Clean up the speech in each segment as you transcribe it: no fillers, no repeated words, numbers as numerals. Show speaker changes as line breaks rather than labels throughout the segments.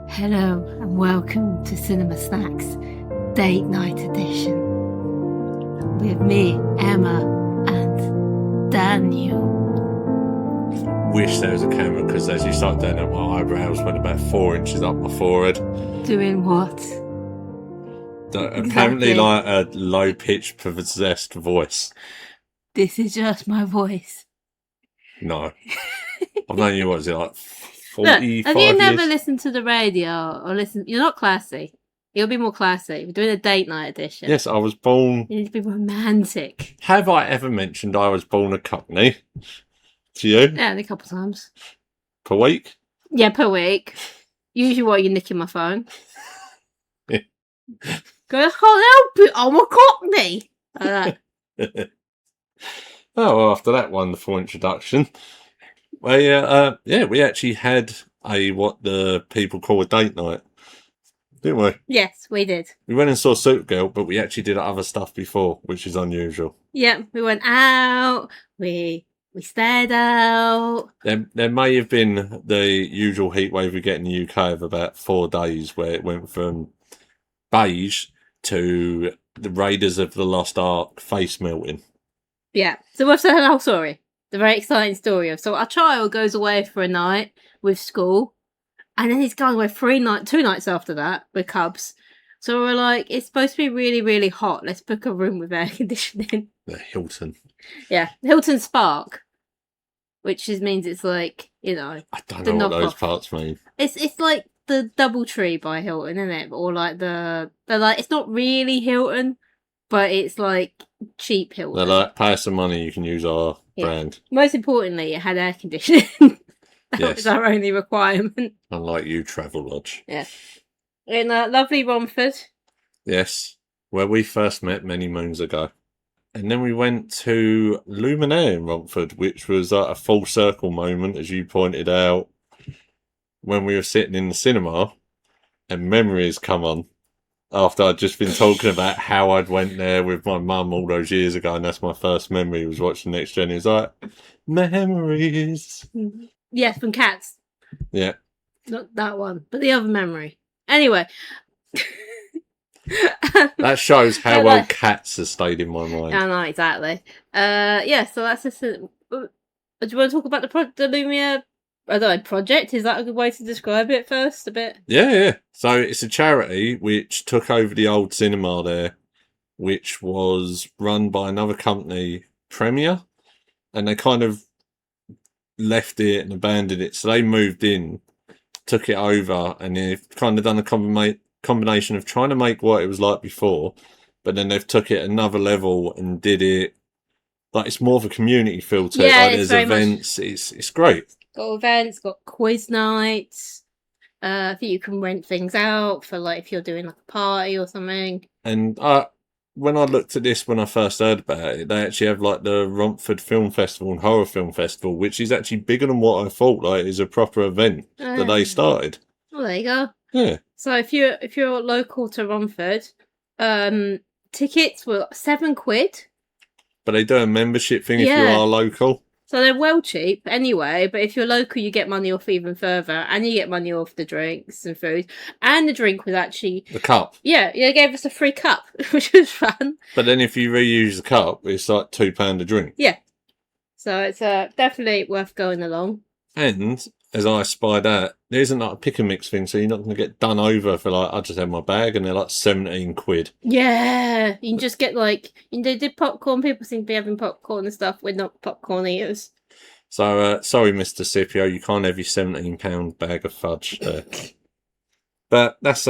Hello and welcome to Cinema Snacks Date Night Edition with me, Emma, and Daniel.
Wish there was a camera, because as you start doing that, my eyebrows went about 4 inches up my forehead.
Doing what?
Apparently like a low-pitched, possessed voice.
This is just my voice.
No. I've known you, what is it, like 45
Look, have you never
years?
listened to the radio or listen? You're not classy. You'll be more classy. We're doing a date night edition.
Yes, I was born...
You need to be romantic.
Have I ever mentioned I was born a Cockney? To you?
Yeah, a couple times.
Per week?
Yeah, per week. Usually while you're nicking my phone.
Yeah.
Go, I can't help it, I'm a Cockney. Like that.
Oh, well, after that wonderful introduction, we actually had what the people call a date night, didn't we?
Yes, we did.
We went and saw Supergirl, but we actually did other stuff before, which is unusual.
Yeah, we went out. We stayed out.
There may have been the usual heat wave we get in the UK of about 4 days, where it went from beige to the Raiders of the Lost Ark face melting.
Yeah, so we've said the whole story. The very exciting story of our child goes away for a night with school, and then he's going away 2 nights after that with Cubs. So we're like, it's supposed to be really, really hot. Let's book a room with air conditioning.
The Hilton.
Yeah, Hilton Spark, which means it's like,
I don't know what those parts mean.
It's like the Doubletree by Hilton, isn't it? Or like the like, it's not really Hilton, but it's like cheap Hilton.
They're like, pay us some money, you can use our brand.
Most importantly, it had air conditioning. That was our only requirement.
Unlike you, Travelodge.
Yeah. In lovely Romford.
Yes, where we first met many moons ago. And then we went to Luminaire in Romford, which was a full circle moment, as you pointed out, when we were sitting in the cinema and memories come on. After I'd just been talking about how I'd went there with my mum all those years ago, and that's my first memory, was watching Next Gen. It was like, memories.
Yes, from Cats.
Yeah.
Not that one, but the other memory. Anyway.
That shows how well Cats has stayed in my mind.
I know, exactly. So that's just... do you want to talk about the Lumia... I don't know, project? Is that a good way to describe it first, a bit?
Yeah. So it's a charity which took over the old cinema there, which was run by another company, Premier, and they kind of left it and abandoned it. So they moved in, took it over, and they've kind of done a combination of trying to make what it was like before, but then they've took it another level and did it like it's more of a community feel to it. Like there's events. It's great.
Got events, got quiz nights. I think you can rent things out for like if you're doing like a party or something.
And when I looked at this when I first heard about it, they actually have like the Romford Film Festival and Horror Film Festival, which is actually bigger than what I thought. Like, is a proper event that they started.
Well, there you go.
Yeah.
So if you're local to Romford, tickets were £7.
But they do a membership thing if you are local.
So they're well cheap anyway, but if you're local, you get money off even further, and you get money off the drinks and food. And the drink was actually...
The cup.
Yeah, they gave us a free cup, which was fun.
But then if you reuse the cup, it's like £2 a drink.
Yeah. So it's definitely worth going along.
And, as I spied out, there isn't like a pick and mix thing, so you're not going to get done over for like, I just had my bag, and they're like £17.
Yeah, you can just get like, they did popcorn, people seem to be having popcorn and stuff, we're not popcorn eaters.
So, sorry Mr. Scipio, you can't have your £17 bag of fudge there. But that's,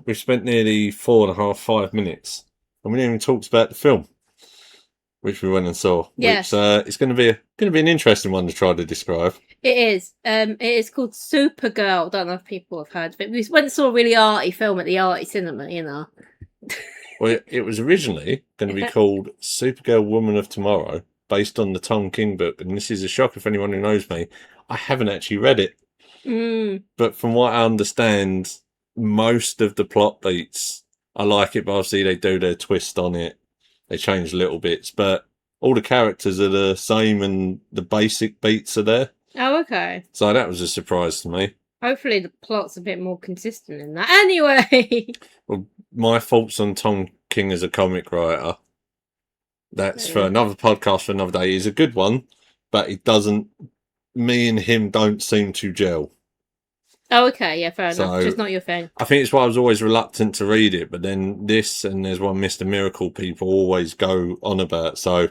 we've spent nearly 5 minutes, and we haven't even talked about the film, which we went and saw.
Yes.
Which, it's going to be an interesting one to try to describe.
It is. It is called Supergirl. I don't know if people have heard of it. We went and saw a really arty film at the arty cinema, you know.
Well, it was originally going to be called Supergirl Woman of Tomorrow, based on the Tom King book. And this is a shock if anyone who knows me. I haven't actually read it. But from what I understand, most of the plot beats, I like it, but obviously they do their twist on it. They change little bits, but all the characters are the same and the basic beats are there.
Oh, okay.
So that was a surprise to me.
Hopefully the plot's a bit more consistent in that. Anyway.
Well, my thoughts on Tom King as a comic writer. That's for another podcast for another day. He's a good one, but it doesn't. Me and him don't seem to gel.
Oh, okay, yeah, fair enough.
So,
Just not your thing.
I think it's why I was always reluctant to read it, but then this and there's one Mr. Miracle people always go on about. So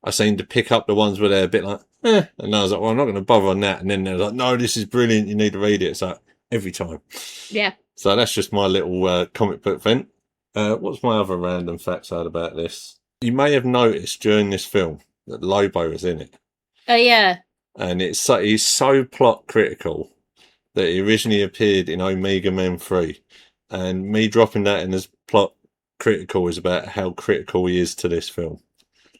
I seem to pick up the ones where they're a bit like, and I was like, well, I'm not going to bother on that. And then they're like, no, this is brilliant. You need to read it. So every time.
Yeah.
So that's just my little comic book vent. What's my other random facts I had about this? You may have noticed during this film that Lobo is in it.
Oh, yeah.
And he's so plot critical that he originally appeared in Omega Men 3. And me dropping that in as plot critical is about how critical he is to this film.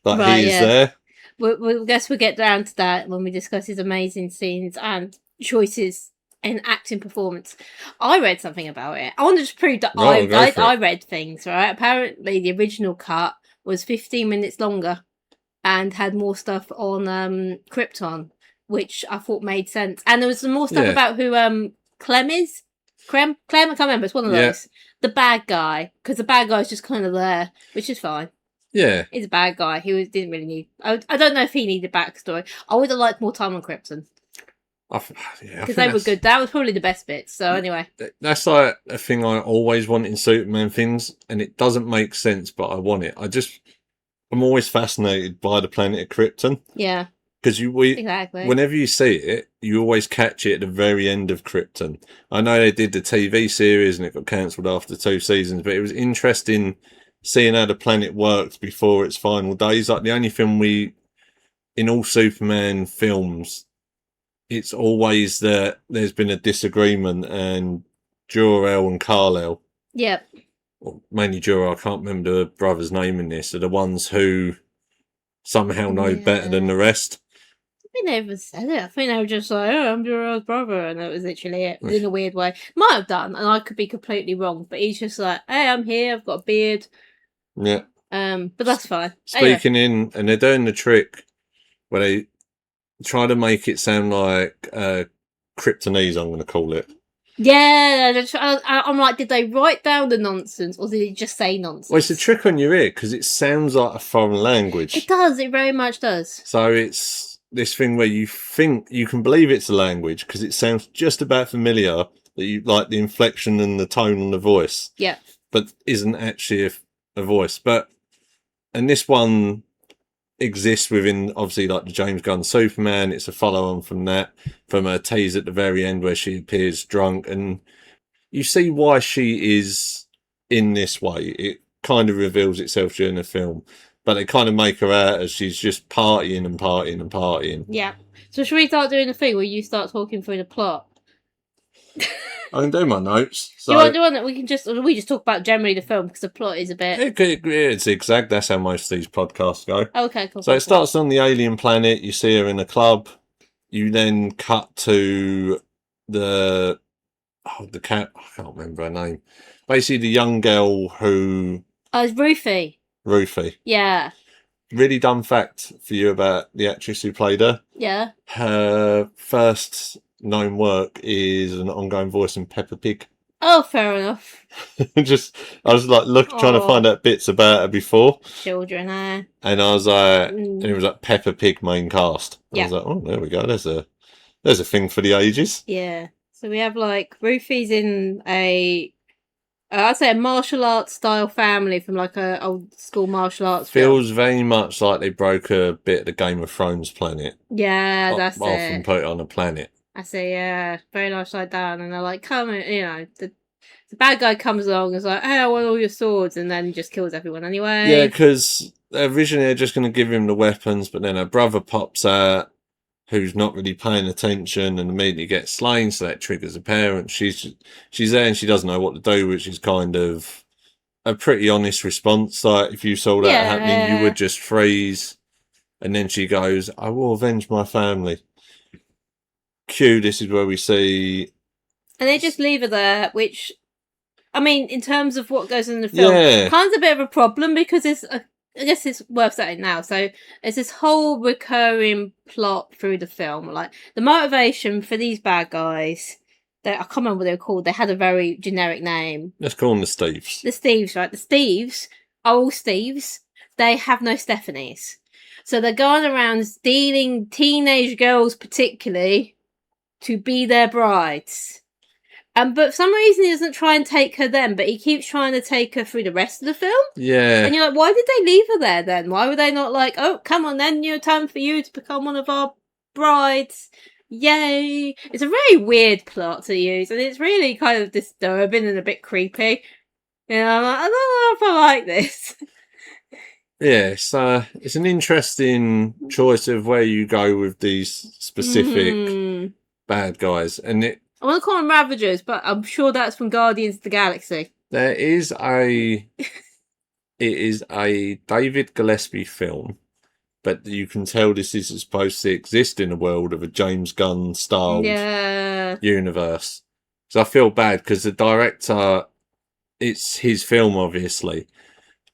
Like,
Right,
he is
yeah.
there.
We'll guess we'll get down to that when we discuss his amazing scenes and choices in acting performance. I read something about it. I want to just prove that I read things, right? Apparently the original cut was 15 minutes longer and had more stuff on Krypton, which I thought made sense. And there was some more stuff about who Clem is. Clem? I can't remember. It's one of those. The bad guy. Because the bad guy's just kind of there, which is fine.
Yeah.
He's a bad guy. Didn't really need... I don't know if he needed backstory. I would have liked more time on Krypton. Because they were good. That was probably the best bit. So anyway.
That's like a thing I always want in Superman things. And it doesn't make sense, but I want it. I'm always fascinated by the planet of Krypton.
Yeah.
Because
exactly.
Whenever you see it, you always catch it at the very end of Krypton. I know they did the TV series and it got cancelled after 2 seasons, but it was interesting seeing how the planet worked before its final days. Like, the only thing in all Superman films, it's always that there's been a disagreement, and Jor-El and Kal-El.
Yep.
Well, mainly Jor-El, I can't remember the brother's name in this, are the ones who somehow know better than the rest.
I think they ever said it. I think they were just like, oh, I'm Jor-El's brother, and that was literally it, in a weird way. Might have done, and I could be completely wrong, but he's just like, hey, I'm here, I've got a beard.
Yeah.
But that's fine.
Speaking and they're doing the trick where they try to make it sound like Kryptonese, I'm going to call it.
Yeah, I'm like, did they write down the nonsense, or did he just say nonsense?
Well, it's a trick on your ear, because it sounds like a foreign language.
It does, it very much does.
So it's this thing where you think you can believe it's a language, because it sounds just about familiar, that you like the inflection and the tone on the voice.
Yeah.
But isn't actually a voice. And this one exists within, obviously, like the James Gunn Superman. It's a follow-on from that, from a tease at the very end where she appears drunk, and you see why she is in this way. It kind of reveals itself during the film, but they kind of make her out as she's just partying and partying and partying.
Yeah. So should we start doing the thing where you start talking through the plot?
I can do my notes. So
do you want that? We just talk about generally the film, because the plot is a bit...
It's zigzag. That's how most of these podcasts go.
Okay, cool.
So it starts on the alien planet. You see her in a club. You then cut to the cat. I can't remember her name. Basically, the young girl who...
Oh, it's Ruthie.
Ruthie.
Yeah.
Really dumb fact for you about the actress who played her.
Yeah.
Her first known work is an ongoing voice in Peppa Pig.
Oh, fair enough.
I was like trying to find out bits about her before.
Children,
And I was like, and it was like Peppa Pig main cast. I was like, oh, there we go. There's a thing for the ages.
Yeah. So we have like Ruthie's in I'd say a martial arts style family from like a old school martial arts
Feels
film.
very much like they broke a bit of the Game of Thrones planet.
Yeah, that's it.
Often put it on a planet.
I say, yeah, very nice side down, and they're like, come, the bad guy comes along and is like, hey, I want all your swords, and then just kills everyone anyway.
Yeah, because originally they're just going to give him the weapons, but then her brother pops out, who's not really paying attention, and immediately gets slain, so that triggers her parents. She's there and she doesn't know what to do, which is kind of a pretty honest response. Like, if you saw that happening, you would just freeze. And then she goes, I will avenge my family. Cue, this is where we see...
And they just leave her there, which, I mean, in terms of what goes on in the film, kind of a bit of a problem, because I guess it's worth saying now. So it's this whole recurring plot through the film. Like, the motivation for these bad guys I can't remember what they were called. They had a very generic name.
Let's call them the Steves.
The Steves, right? The Steves are all Steves. They have no Stephanies. So they're going around stealing teenage girls, particularly, to be their brides. But for some reason, he doesn't try and take her then, but he keeps trying to take her through the rest of the film.
Yeah.
And you're like, why did they leave her there then? Why were they not like, oh, come on then, time for you to become one of our brides. Yay. It's a very weird plot to use, and it's really kind of disturbing and a bit creepy. I'm like, I don't know if I like this.
Yeah, so it's an interesting choice of where you go with these specific bad guys. And I
want to call them Ravagers, but I'm sure that's from Guardians of the Galaxy.
It is a David Gillespie film, but you can tell this is supposed to exist in a world of a James Gunn style universe. So I feel bad because the director, it's his film, obviously.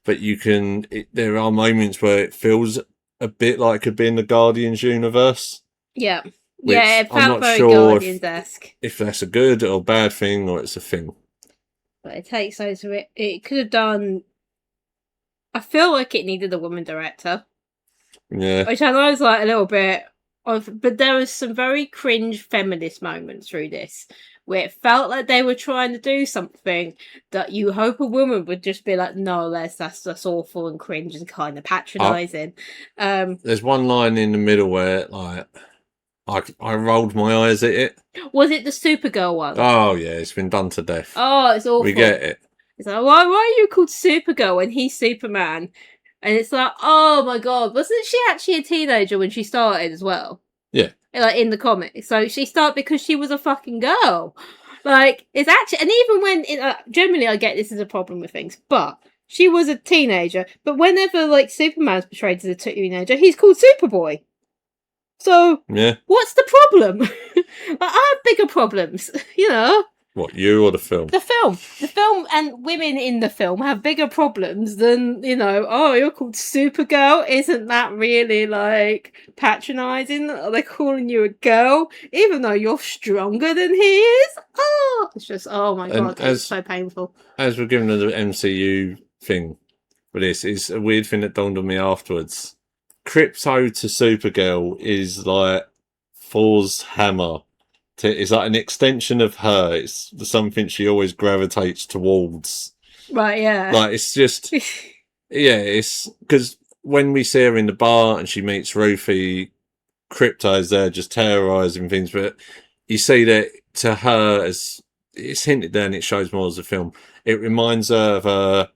But there are moments where it feels a bit like it could be in the Guardians universe.
Yeah. Yeah, it felt very Guardians-esque.
If that's a good or bad thing or it's a thing.
But it takes over it. It could have done... I feel like it needed a woman director.
Yeah.
Which I know is like a little bit of... But there was some very cringe feminist moments through this. Where it felt like they were trying to do something that you hope a woman would just be like, no, that's awful and cringe and kind of patronising.
There's one line in the middle where, like, I rolled my eyes at it.
Was it the Supergirl one?
Oh, yeah, it's been done to death.
Oh, it's awful.
We get it.
It's like, why are you called Supergirl when he's Superman? And it's like, oh my god, wasn't she actually a teenager when she started as well?
Yeah.
Like, in the comics. So she started because she was a fucking girl. Like, it's actually... And even when... generally, I get this is a problem with things. But she was a teenager. But whenever, like, Superman's portrayed as a teenager, he's called Superboy. So...
Yeah.
What's the problem? I have bigger problems,
What, you or the film?
The film. The film and women in the film have bigger problems than, oh, you're called Supergirl. Isn't that really, like, patronising? Are they calling you a girl? Even though you're stronger than he is? Oh! It's just, oh my god, it's so painful.
As we're giving the MCU thing for this, it's a weird thing that dawned on me afterwards. Krypto to Supergirl is like Thor's hammer. It's like an extension of her. It's something she always gravitates towards.
Right, yeah.
Like, it's just... yeah, it's... Because when we see her in the bar and she meets Ruthie, Krypto is there just terrorising things, but you see that to her, as it's hinted there and it shows more as a film, it reminds her of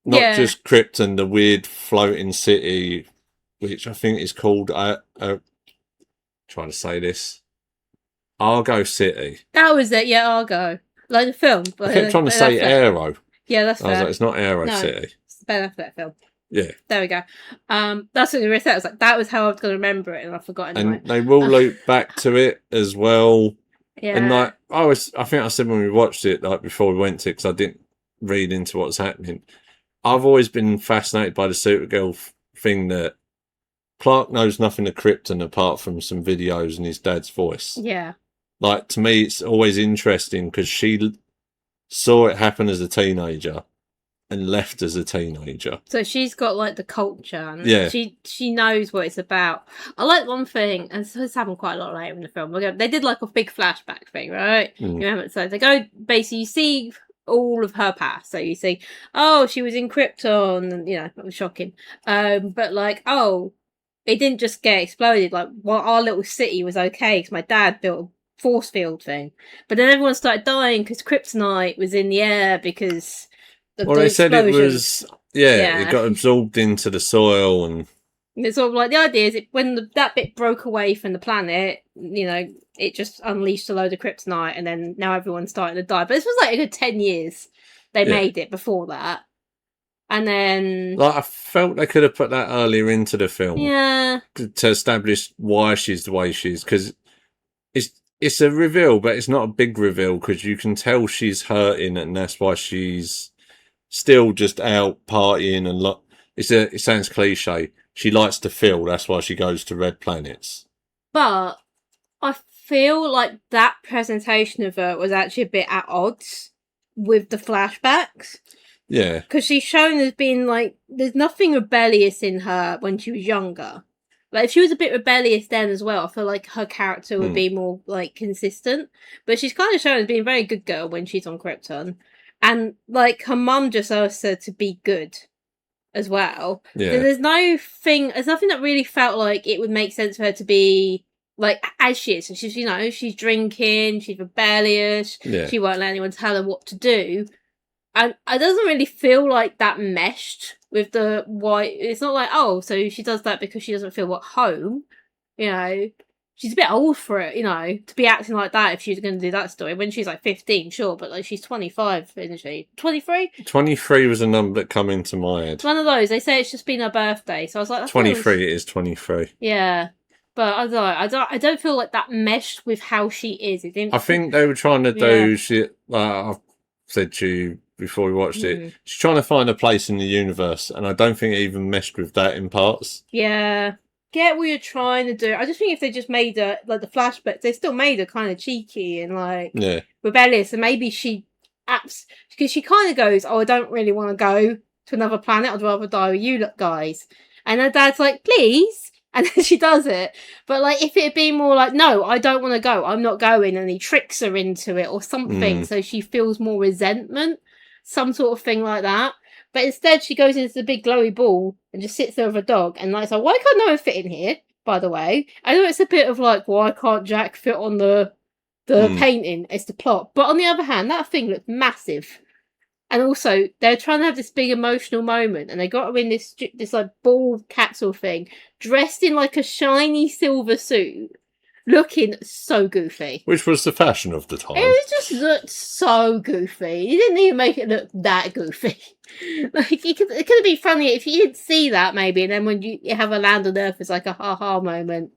not just Krypton, the weird floating city, which I think is called... trying to say this... Argo City.
That was it, yeah, Argo. Like the film.
I kept trying to say Aero.
Yeah, that's
fair. I was like, it's not Aero City.
It's the Ben Affleck film.
Yeah.
There we go. That's what we said. I was like, that was how I was going to remember it, and I've forgotten.
And they will loop back to it as well.
Yeah.
And like, I think I said when we watched it, like before we went to it, because I didn't read into what's happening. I've always been fascinated by the Supergirl thing that Clark knows nothing of Krypton apart from some videos and his dad's voice.
Yeah.
Like, to me, it's always interesting because she saw it happen as a teenager and left as a teenager.
So she's got, like, the culture. And
yeah.
She knows what it's about. I like one thing, and this happened quite a lot later in the film. They did, like, a big flashback thing, right?
Mm.
You remember? So they go, basically, you see all of her past. So you see, oh, she was in Krypton, and, that was shocking. But, like, oh, it didn't just get exploded. Like, our little city was okay because my dad built a force field thing, but then everyone started dying because kryptonite was in the air because of the
they said it
explosions.
was it got absorbed into the soil, and
it's sort of like the idea is when that bit broke away from the planet, it just unleashed a load of kryptonite, and then now everyone's starting to die. But this was like a good 10 years they made it before that, and then
like I felt they could have put that earlier into the film, to establish why she's the way she is, because it's a reveal, but it's not a big reveal because you can tell she's hurting, and that's why she's still just out partying. And it sounds cliche. She likes to feel. That's why she goes to red planets.
But I feel like that presentation of her was actually a bit at odds with the flashbacks.
Yeah.
Because she's shown as being like, there's nothing rebellious in her when she was younger. Like, if she was a bit rebellious then as well, I feel like her character would be more, like, consistent. But she's kind of shown as being a very good girl when she's on Krypton. And, like, her mum just asked her to be good as well.
Yeah.
So there's nothing that really felt like it would make sense for her to be, like, as she is. So she's, you know, she's drinking, she's rebellious, she won't let anyone tell her what to do. And it doesn't really feel like that meshed with the why. It's not like, oh, so she does that because she doesn't feel at home. You know, she's a bit old for it, you know, to be acting like that if she's going to do that story. When she's like 15, sure, but like she's 25, isn't she? 23?
23 was a number that come into my head.
It's one of those. They say it's just been her birthday. So I was like,
23, it is 23.
Yeah. But I don't feel like that meshed with how she is.
I think they were trying to do shit. I've said to you before we watched it, she's trying to find a place in the universe, and I don't think it even meshed with that in parts.
Yeah. Get what you're trying to do. I just think if they just made her, like, the flashbacks, they still made her kind of cheeky and, like, rebellious, and maybe because she kind of goes, oh, I don't really want to go to another planet, I'd rather die with you guys. And her dad's like, please? And then she does it. But, like, if it had been more like, no, I don't want to go, I'm not going, and he tricks her into it or something, so she feels more resentment, some sort of thing like that. But instead, she goes into the big glowy ball and just sits there with a dog. And like, so why can't no one fit in here, by the way? I know it's a bit of like, why can't Jack fit on the painting? It's the plot. But on the other hand, that thing looked massive. And also, they're trying to have this big emotional moment. And they got her in this like ball capsule thing, dressed in like a shiny silver suit. Looking so goofy.
Which was the fashion of the time.
It just looked so goofy. You didn't even make it look that goofy. Like, it could have been funny if you didn't see that, maybe, and then when you have her land on Earth, it's like a ha-ha moment,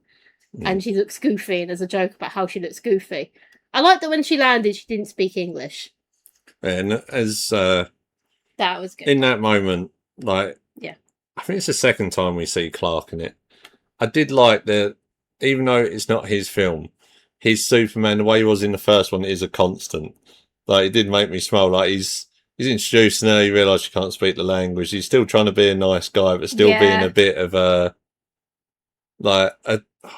and she looks goofy, and there's a joke about how she looks goofy. I like that when she landed, she didn't speak English.
And as...
that was good.
In that moment, like...
Yeah.
I think it's the second time we see Clark in it. I did like that. Even though it's not his film, his Superman, the way he was in the first one, is a constant. Like, it did make me smile. Like, he's introducing her, you realise she can't speak the language. He's still trying to be a nice guy, but still being a bit of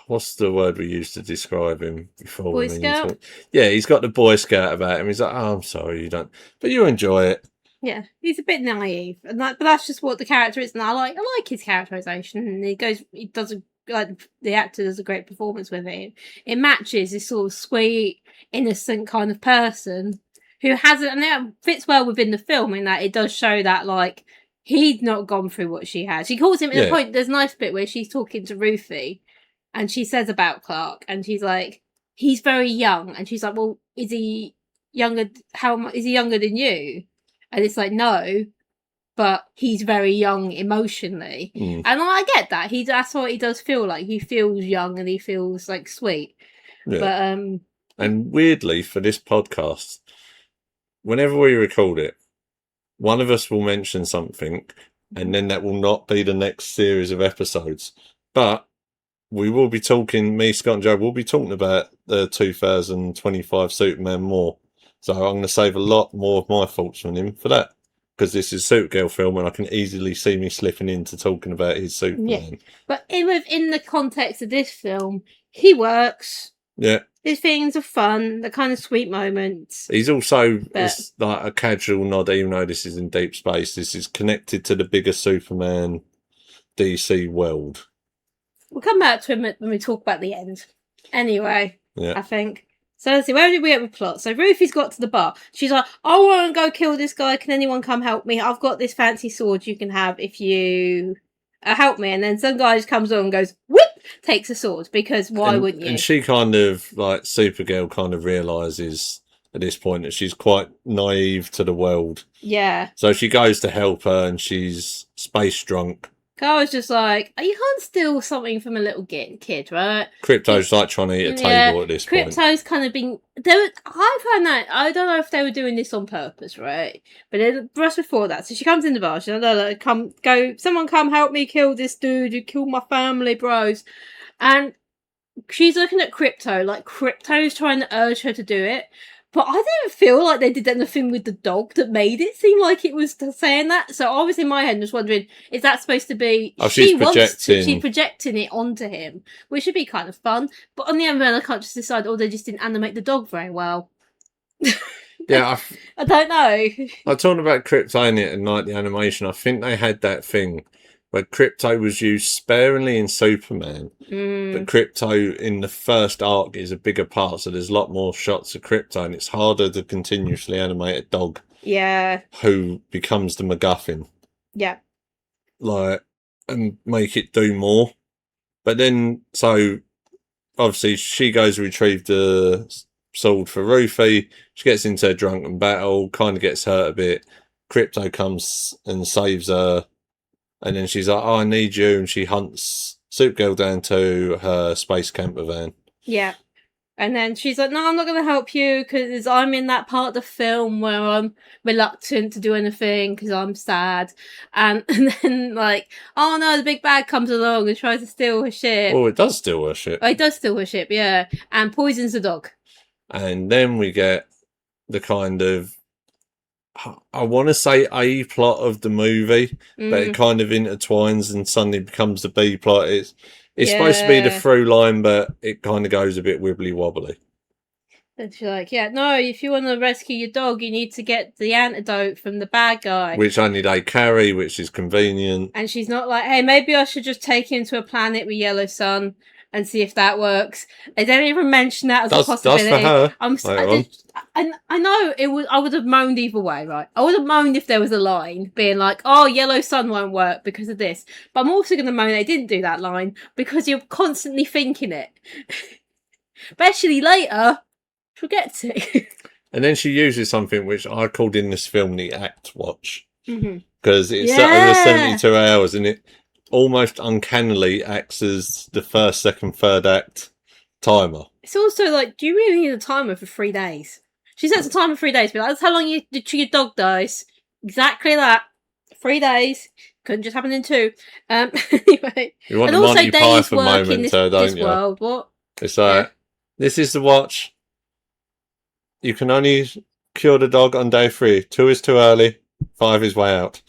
what's the word we used to describe him before?
Boy Scout?
Yeah, he's got the Boy Scout about him. He's like, oh, I'm sorry, you don't. But you enjoy it.
Yeah, he's a bit naive. But that's just what the character is. And I like his characterisation. And the actor does a great performance with it. It matches this sort of sweet, innocent kind of person who hasn't, and it fits well within the film in that it does show that, like, he'd not gone through what she had. She calls him, at the point, there's a nice bit where she's talking to Ruthie, and she says about Clark, and she's like, he's very young, and she's like, well, is he younger, is he younger than you? And it's like, no, but he's very young emotionally. And I get that. That's what he does feel like. He feels young and he feels like sweet.
Yeah.
But
and weirdly, for this podcast, whenever we record it, one of us will mention something, and then that will not be the next series of episodes. But we will be talking, me, Scott and Jobe will be talking about the 2025 Superman more. So I'm going to save a lot more of my thoughts on him for that. Because this is a Supergirl film, and I can easily see me slipping into talking about his Superman.
Yeah. But within the context of this film, he works.
Yeah.
His things are fun, the kind of sweet moments.
He's also it's like a casual nod, even though this is in deep space. This is connected to the bigger Superman DC world.
We'll come back to him when we talk about the end. Anyway,
I
think. So let's see, where did we get with plot? So Rufy's got to the bar. She's like, I want to go kill this guy. Can anyone come help me? I've got this fancy sword you can have if you help me. And then some guy just comes on and goes, whoop, takes a sword. Because why wouldn't you?
And she kind of, like, Supergirl kind of realises at this point that she's quite naive to the world.
Yeah.
So she goes to help her, and she's space drunk.
I was just like, you can't steal something from a little kid, right?
Crypto's like trying to eat a table at this point.
Crypto's kind of been... I found that... I don't know if they were doing this on purpose, right? But just before that, so she comes in the bar. She's like, someone come help me kill this dude. You killed my family, bros. And she's looking at Crypto, like Crypto's trying to urge her to do it. But I didn't feel like they did anything with the dog that made it seem like it was saying that. So I was in my head just wondering, is that supposed to be
she's
projecting it onto him, which would be kind of fun. But on the other hand, I can't just decide, they just didn't animate the dog very well.
Yeah,
I don't know.
I'm talking about Kryptonian and like the animation. I think they had that thing where Crypto was used sparingly in Superman, but Crypto in the first arc is a bigger part, so there's a lot more shots of Crypto, and it's harder to continuously animate a dog.
Yeah.
Who becomes the MacGuffin.
Yeah.
Like, and make it do more. But then, so obviously she goes to retrieve the sword for Rufy. She gets into a drunken battle, kind of gets hurt a bit. Crypto comes and saves her. And then she's like, oh, I need you. And she hunts Supergirl down to her space camper van.
Yeah. And then she's like, no, I'm not going to help you because I'm in that part of the film where I'm reluctant to do anything because I'm sad. And then, like, oh no, the big bad comes along and tries to steal her ship.
Oh, it does steal her ship.
Oh, it does steal her ship, yeah. And poisons the dog.
And then we get the kind of, I want to say A plot of the movie, but it kind of intertwines and suddenly becomes the B plot. It's supposed to be the through line, but it kind of goes a bit wibbly wobbly.
And she's like, yeah, no, if you want to rescue your dog, you need to get the antidote from the bad guy.
Which only they carry, which is convenient.
And she's not like, hey, maybe I should just take him to a planet with yellow sun and see if that works. They don't even mention that as a possibility.
That's for her.
I know it would. I would have moaned either way, right? I would have moaned if there was a line being like, "Oh, yellow sun won't work because of this." But I'm also going to moan they didn't do that line because you're constantly thinking it, especially later. Forgets it.
And then she uses something which I called in this film the act watch because it's over 72 hours and it almost uncannily acts as the first, second, third act timer.
It's also like, do you really need a timer for 3 days? She sets a timer for 3 days, but that's how long your dog dies. Exactly that. 3 days. Couldn't just happen in 2. Anyway.
You want and a Monty Python moment, don't you?
World. What?
It's like, this is the watch. You can only cure the dog on day 3. 2 is too early. 5 is way out.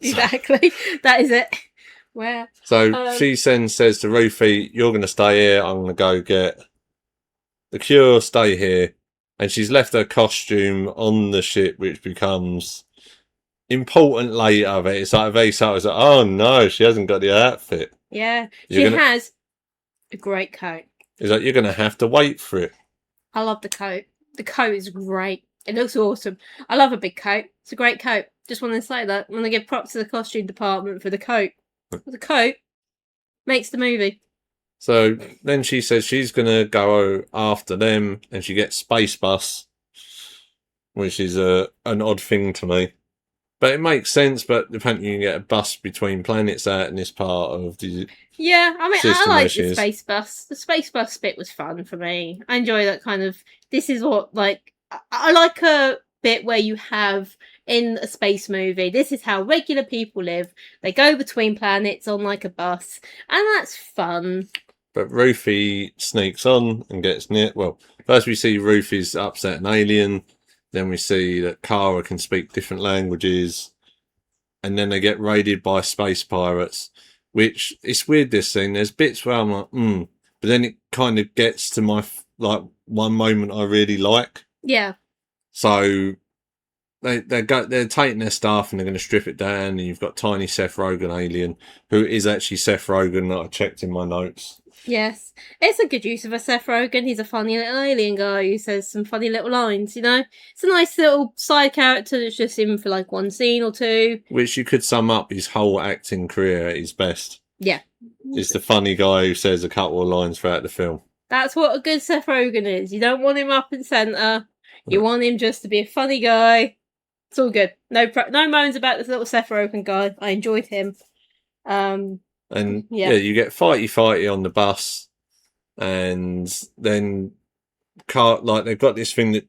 Exactly. That is it. Where?
So she says to Rufy, you're going to stay here. I'm going to go get the cure, stay here. And she's left her costume on the ship, which becomes important later. But it's like very subtle. It's like, oh no, she hasn't got the outfit.
Yeah, she has a great coat.
It's like, you're going to have to wait for it.
I love the coat. The coat is great. It looks awesome. I love a big coat. It's a great coat. Just want to say that. I want to give props to the costume department for the coat. The coat makes the movie.
So then she says she's going to go after them and she gets Space Bus, which is an odd thing to me. But it makes sense, but apparently you can get a bus between planets out in this part of the
Yeah, I mean, I like the
is.
Space Bus. The Space Bus bit was fun for me. I enjoy that kind of, this is what, like, I like a bit where you have, in a space movie, this is how regular people live. They go between planets on, like, a bus, and that's fun.
But Rufy sneaks on and gets near. Well, first we see Rufy's upset an alien. Then we see that Kara can speak different languages. And then they get raided by space pirates. Which, it's weird this scene. There's bits where I'm like, But then it kind of gets to my, like, one moment I really like.
Yeah.
So they're taking their stuff and they're going to strip it down. And you've got tiny Seth Rogen alien, who is actually Seth Rogen that I checked in my notes.
Yes, it's a good use of a Seth Rogen. He's a funny little alien guy who says some funny little lines, you know? It's a nice little side character that's just in for like one scene or two.
Which you could sum up his whole acting career at his best.
Yeah.
It's the funny guy who says a couple of lines throughout the film.
That's what a good Seth Rogen is. You don't want him up in centre. You want him just to be a funny guy. It's all good. No moans about this little Seth Rogen guy. I enjoyed him.
And yeah, you get fighty on the bus, and then they've got this thing that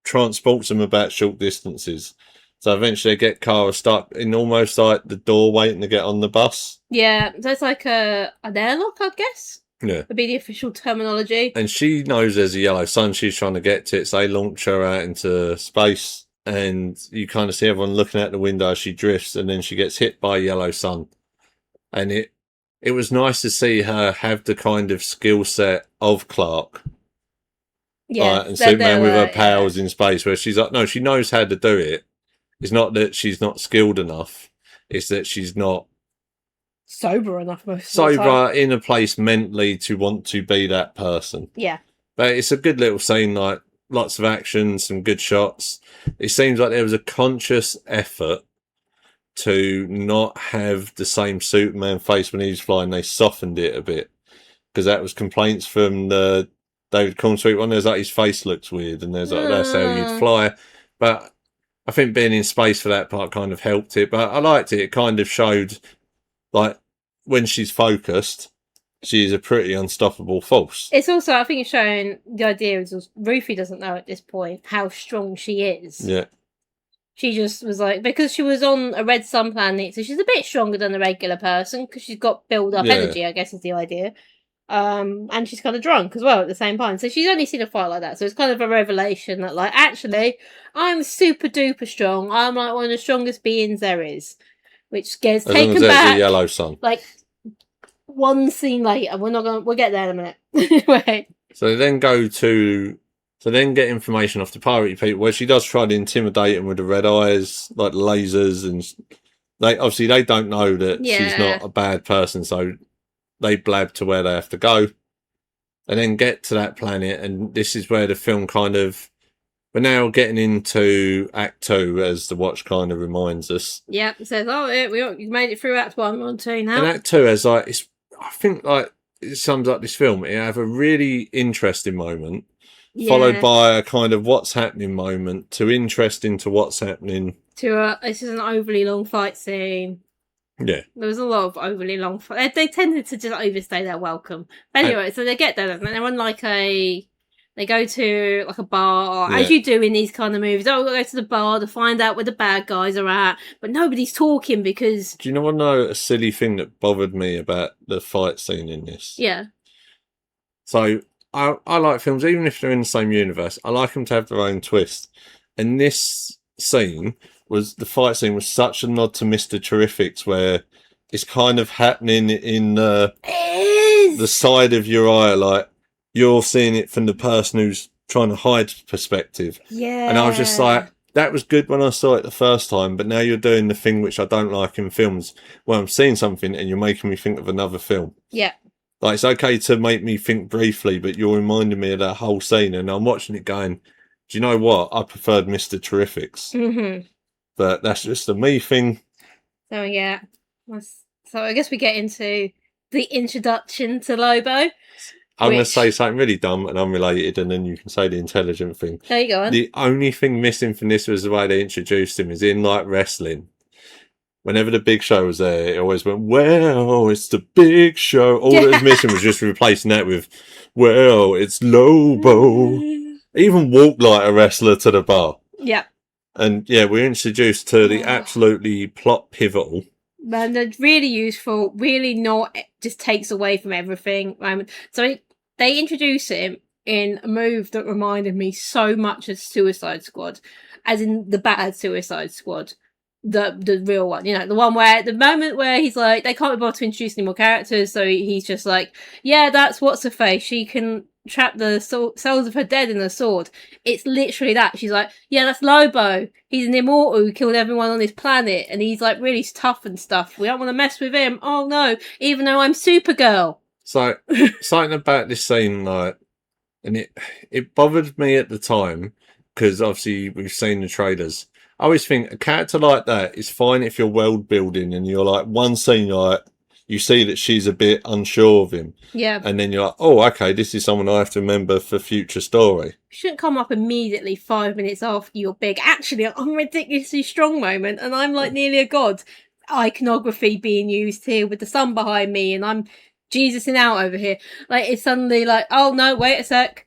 transports them about short distances. So eventually they get Kara stuck in almost like the door waiting to get on the bus.
Yeah, so it's like an airlock, I guess.
Yeah.
Would be the official terminology.
And she knows there's a yellow sun she's trying to get to it, so they launch her out into space. And you kind of see everyone looking out the window as she drifts, and then she gets hit by a yellow sun. And it was nice to see her have the kind of skill set of Clark.
Yeah.
And Superman with her powers in space, where she's like, no, she knows how to do it. It's not that she's not skilled enough. It's that she's not
sober enough most of the time.
sober in a place mentally to want to be that person.
Yeah.
But it's a good little scene, like lots of action, some good shots. It seems like there was a conscious effort to not have the same Superman face when he was flying. They softened it a bit because that was complaints from the David Cornsweet one. There's like his face looks weird, and there's like that's how you'd fly. But I think being in space for that part kind of helped it. But I liked it. It kind of showed, like, when she's focused, she's a pretty unstoppable force.
It's also, I think it's showing the idea is Ruthie doesn't know at this point how strong she is.
Yeah.
She just was like, because she was on a red sun planet, so she's a bit stronger than a regular person because she's got build up energy, I guess is the idea. And she's kind of drunk as well at the same time. So she's only seen a fight like that. So it's kind of a revelation that, like, actually, I'm super duper strong. I'm like one of the strongest beings there is. Which gets taken back.
A yellow sun.
Like, one scene later. We'll get there in a minute. Wait.
So they then get information off the pirate people where she does try to intimidate them with the red eyes, like lasers, and they don't know that she's not a bad person, so they blab to where they have to go and then get to that planet. And this is where the film we're now getting into Act 2, as the watch kind of reminds us.
Yeah, it says, you made it through Act 1, we're on 2 now.
And Act 2 has I think it sums up this film. It have a really interesting moment, followed by a kind of what's happening moment, to interest into what's happening.
This is an overly long fight scene.
Yeah.
There was a lot of overly long fight. They tended to just overstay their welcome. But anyway, so they get there, and they're on they go to like a bar, as you do in these kind of movies. We'll go to the bar to find out where the bad guys are at, but nobody's talking because...
Do you know a silly thing that bothered me about the fight scene in this?
Yeah.
So, I like films, even if they're in the same universe, I like them to have their own twist. And this the fight scene was such a nod to Mr. Terrifics, where it's kind of happening in the side of your eye, like you're seeing it from the person who's trying to hide perspective.
Yeah.
And I was just like, that was good when I saw it the first time, but now you're doing the thing which I don't like in films, where I'm seeing something and you're making me think of another film.
Yeah.
Like, it's okay to make me think briefly, but you're reminding me of that whole scene, and I'm watching it going, do you know what? I preferred Mr. Terrifics.
Mm-hmm.
But that's just a me thing.
So, yeah. So, I guess we get into the introduction to Lobo.
I'm going to say something really dumb and unrelated, and then you can say the intelligent thing.
There you go. On.
The only thing missing from this was the way they introduced him, is in, like, wrestling. Whenever the Big Show was there, it always went, well, it's the Big Show. All that was missing was just replacing that with, well, it's Lobo. He even walked like a wrestler to the bar.
Yeah.
And, yeah, we're introduced to the absolutely plot pivotal.
Man, they're really useful, really not, just takes away from everything. So they introduce him in a move that reminded me so much of Suicide Squad, as in the bad Suicide Squad. The real one, the one where the moment where he's like, they can't be bothered to introduce any more characters, so he's just like, yeah, that's what's her face. She can trap the cells of her dead in her sword. It's literally that. She's like, yeah, that's Lobo. He's an immortal who killed everyone on this planet, and he's like really tough and stuff. We don't want to mess with him. Oh no, even though I'm Supergirl. So
something about this scene, like, and it bothered me at the time because obviously we've seen the trailers. I always think a character like that is fine if you're world building and you're like, one scene, like, you see that she's a bit unsure of him.
Yeah.
And then you're like, oh, okay, this is someone I have to remember for future story.
Shouldn't come up immediately 5 minutes after your big, actually, I'm ridiculously strong moment, and I'm like nearly a god. Iconography being used here with the sun behind me, and I'm Jesusing out over here. Like, it's suddenly like, oh no, wait a sec.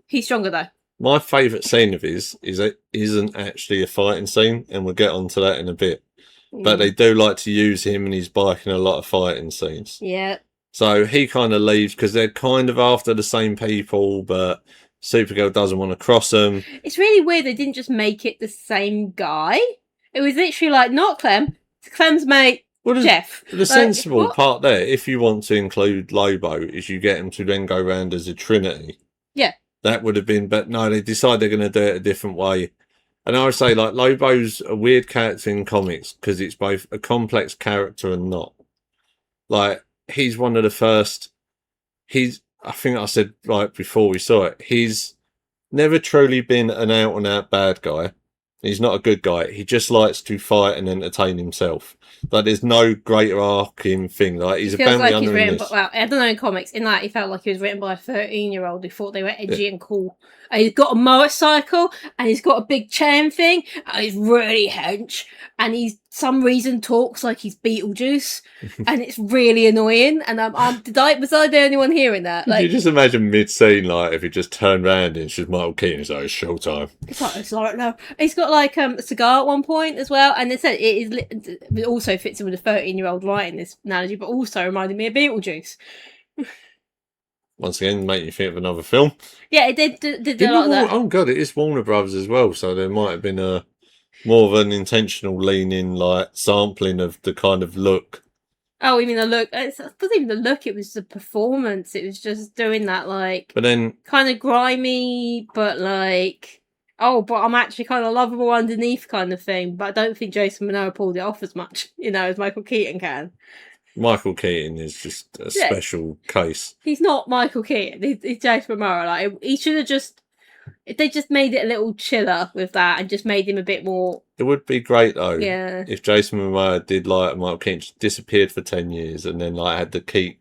He's stronger though.
My favourite scene of his is it isn't actually a fighting scene, and we'll get onto that in a bit. But they do like to use him and his bike in a lot of fighting scenes.
Yeah.
So he kind of leaves because they're kind of after the same people, but Supergirl doesn't want to cross them.
It's really weird they didn't just make it the same guy. It was literally like, not Clem, it's Clem's mate, Jeff.
The sensible part there, if you want to include Lobo, is you get him to then go round as a Trinity.
Yeah.
That would have been, but no, they decide they're going to do it a different way. And I would say, like, Lobo's a weird character in comics because it's both a complex character and not. Like, he's one of the first. I think I said right before we saw it, he's never truly been an out and out bad guy. He's not a good guy. He just likes to fight and entertain himself. Like, there's no greater arcing thing. Like, he's a bounty
like
hunter in this.
Well, I don't know in comics. In that, he felt like he was written by a 13-year-old who thought they were edgy and cool. And he's got a motorcycle, and he's got a big chain thing, and he's really hench, and he's some reason talks like he's Beetlejuice, and it's really annoying. And was I the only one hearing that? Like,
you just imagine mid-scene, like, if he just turned around and it's just Michael Keaton, it's like, it's showtime.
It's like, no. He's got like a cigar at one point as well, and they said it also fits in with a 13-year-old writing this analogy, but also reminded me of Beetlejuice.
Once again, make you think of another film.
Yeah, it did a lot of that.
Oh god, it is Warner Brothers as well, so there might have been a more of an intentional leaning, like, sampling of the kind of look.
Oh, you mean the look? It wasn't even the look, it was the performance. It was just doing that, like,
but then
kind of grimy, but like, oh, but I'm actually kind of lovable underneath kind of thing. But I don't think Jason Momoa pulled it off as much, as Michael Keaton can.
Michael Keaton is just a special case.
He's not Michael Keaton. He's Jason Momoa. Like, he should have just. If they just made it a little chiller with that and just made him a bit more.
It would be great though.
Yeah.
If Jason Momoa did like Michael Keaton, just disappeared for 10 years and then like had the Keat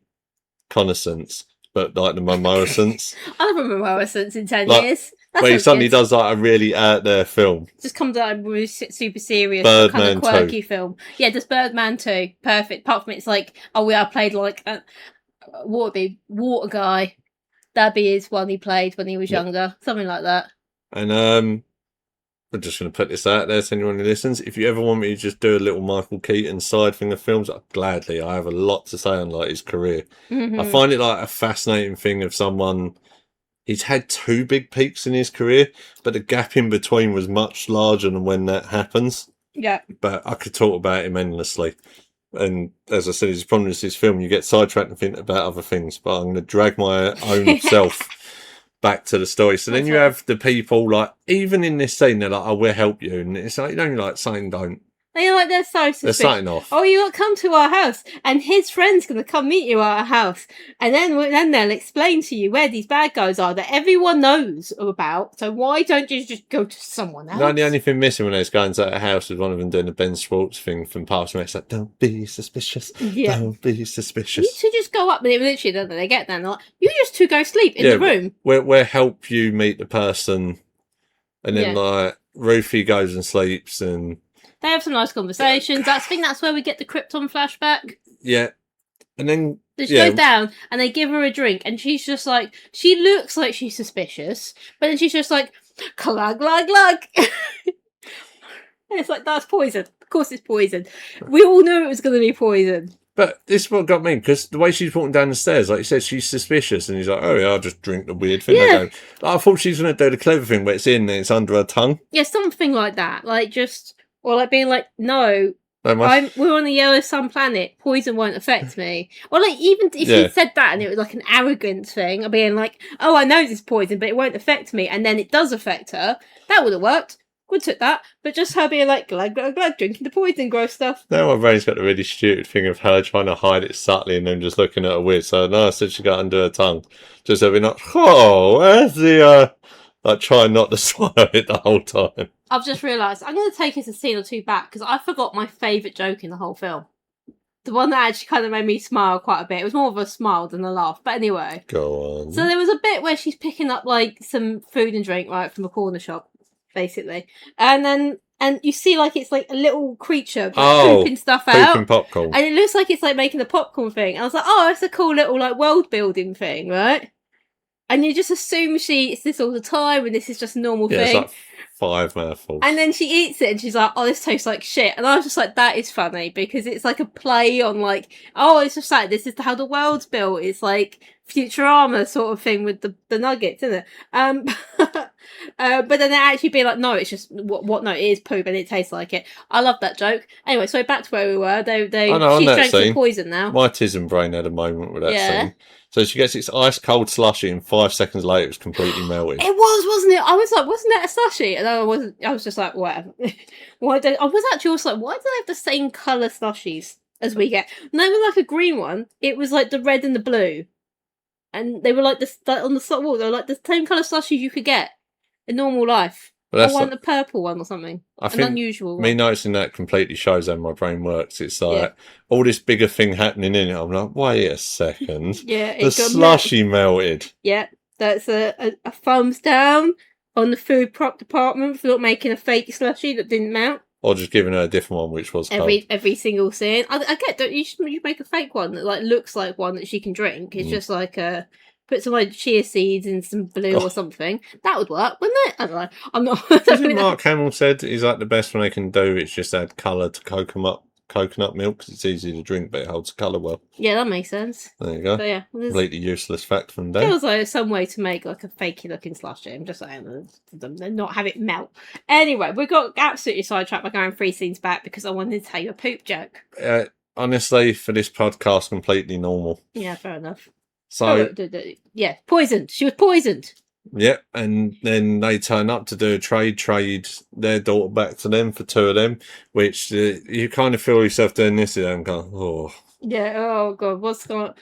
connaissance, but like the Momoa-sence.
I love a Momoa-sence in 10
like,
years.
Where he suddenly does like a really out there film.
Just comes out with super serious,
Birdman
kind of quirky
2.
film. Yeah, just Birdman 2. Perfect. Apart from it's like, I played like Water Guy. That'd be his one he played when he was younger. Something like that.
And I'm just going to put this out there to anyone who listens. If you ever want me to just do a little Michael Keaton side thing of films, gladly. I have a lot to say on like his career.
Mm-hmm.
I find it like a fascinating thing of someone. He's had 2 big peaks in his career, but the gap in between was much larger than when that happens.
Yeah.
But I could talk about him endlessly. And as I said, his problem is his film, you get sidetracked and think about other things. But I'm going to drag my own self back to the story. So then you have the people, like, even in this scene, they're like, oh, we'll help you. And it's like, you're like saying don't.
They're so suspicious.
They're starting off.
Oh, you got to come to our house, and his friend's going to come meet you at our house, and then they'll explain to you where these bad guys are that everyone knows about. So why don't you just go to someone else?
No, the only thing missing when they was going to a house was one of them doing the Ben Schwartz thing from Parks and Rec. It's like, don't be suspicious. Yeah. Don't be suspicious.
You two just go up, and it literally, don't they get there, and they're like, you just two go sleep in the room.
We'll help you meet the person, and then like Ruthie goes and sleeps, and
they have some nice conversations. I think that's where we get the Krypton flashback.
Yeah. And then
she goes down and they give her a drink and she's just like, she looks like she's suspicious, but then she's just like, glug, glug, glug. And it's like, that's poison. Of course it's poison. We all knew it was going to be poison.
But this is what got me, because the way she's walking down the stairs, like you said, she's suspicious, and he's like, oh yeah, I'll just drink the weird thing.
Yeah.
I thought she was going to do the clever thing where it's in and it's under her tongue.
Yeah, something like that. Like just... Or like being like, no, we're on the yellow sun planet. Poison won't affect me. Or like even if she said that and it was like an arrogant thing of being like, oh, I know this poison, but it won't affect me. And then it does affect her. That would have worked. Would took that. But just her being like, glug, glug, glug, drinking the poison, gross stuff.
Now my brain's got the really stupid thing of her trying to hide it subtly and then just looking at her weird. So no, I said she got under her tongue. Just having like, oh, where's the... Like, trying not to swallow it the whole time.
I've just realised I'm going to take us a scene or two back because I forgot my favourite joke in the whole film. The one that actually kind of made me smile quite a bit. It was more of a smile than a laugh. But anyway.
Go on.
So there was a bit where she's picking up, like, some food and drink, right, from a corner shop, basically. And you see, like, it's like a little creature pooping stuff out.
Pooping popcorn.
And it looks like it's, like, making a popcorn thing. And I was like, oh, that's a cool little, like, world-building thing, right? And you just assume she eats this all the time and this is just a normal
Yeah,
thing.
it's like 5 mouthfuls.
And then she eats it and she's like, oh, this tastes like shit. And I was just like, that is funny because it's like a play on like, oh, it's just like, this is how the world's built. It's like Futurama sort of thing with the nuggets, isn't it? But then they actually be like, no, it's just, what no, it is poop and it tastes like it. I love that joke. Anyway, so back to where we were. She's drank some poison now.
My tism brain had a moment with that scene. So she gets its ice cold slushy, and 5 seconds later, it's completely melted.
It was, wasn't it? I was like, wasn't that a slushy? And I was just like, whatever. I was actually also like, why do they have the same colour slushies as we get? And they were like a green one. It was like the red and the blue, and they were like on the side wall. They were like the same colour slushies you could get in normal life. I want a purple one or something. An unusual one.
Me noticing that completely shows how my brain works. It's like all this bigger thing happening in it. I'm like, wait a second.
Yeah,
the slushy melted.
Yeah, that's a thumbs down on the food prop department for not making a fake slushy that didn't melt.
Or just giving her a different one, which was
every single scene. I get that you make a fake one that like looks like one that she can drink. It's just like put some like chia seeds in some blue or something. That would work, wouldn't it? I don't know. I'm not.
Isn't Mark Hamill said he's like the best one they can do? It's just add colour to coconut milk because it's easy to drink, but it holds colour well.
Yeah, that makes sense.
There you go.
So, yeah,
completely useless fact from Dan.
Feels like some way to make like a fakey looking slushy. I'm just saying, not have it melt. Anyway, we got absolutely sidetracked by going 3 scenes back because I wanted to tell you a poop joke.
Honestly, for this podcast, completely normal.
Yeah, fair enough.
So,
yeah, poisoned. She was poisoned.
Yeah, and then they turn up to do a trade their daughter back to them for 2 of them, which you kind of feel yourself doing this and go, oh.
Yeah, oh God, what's going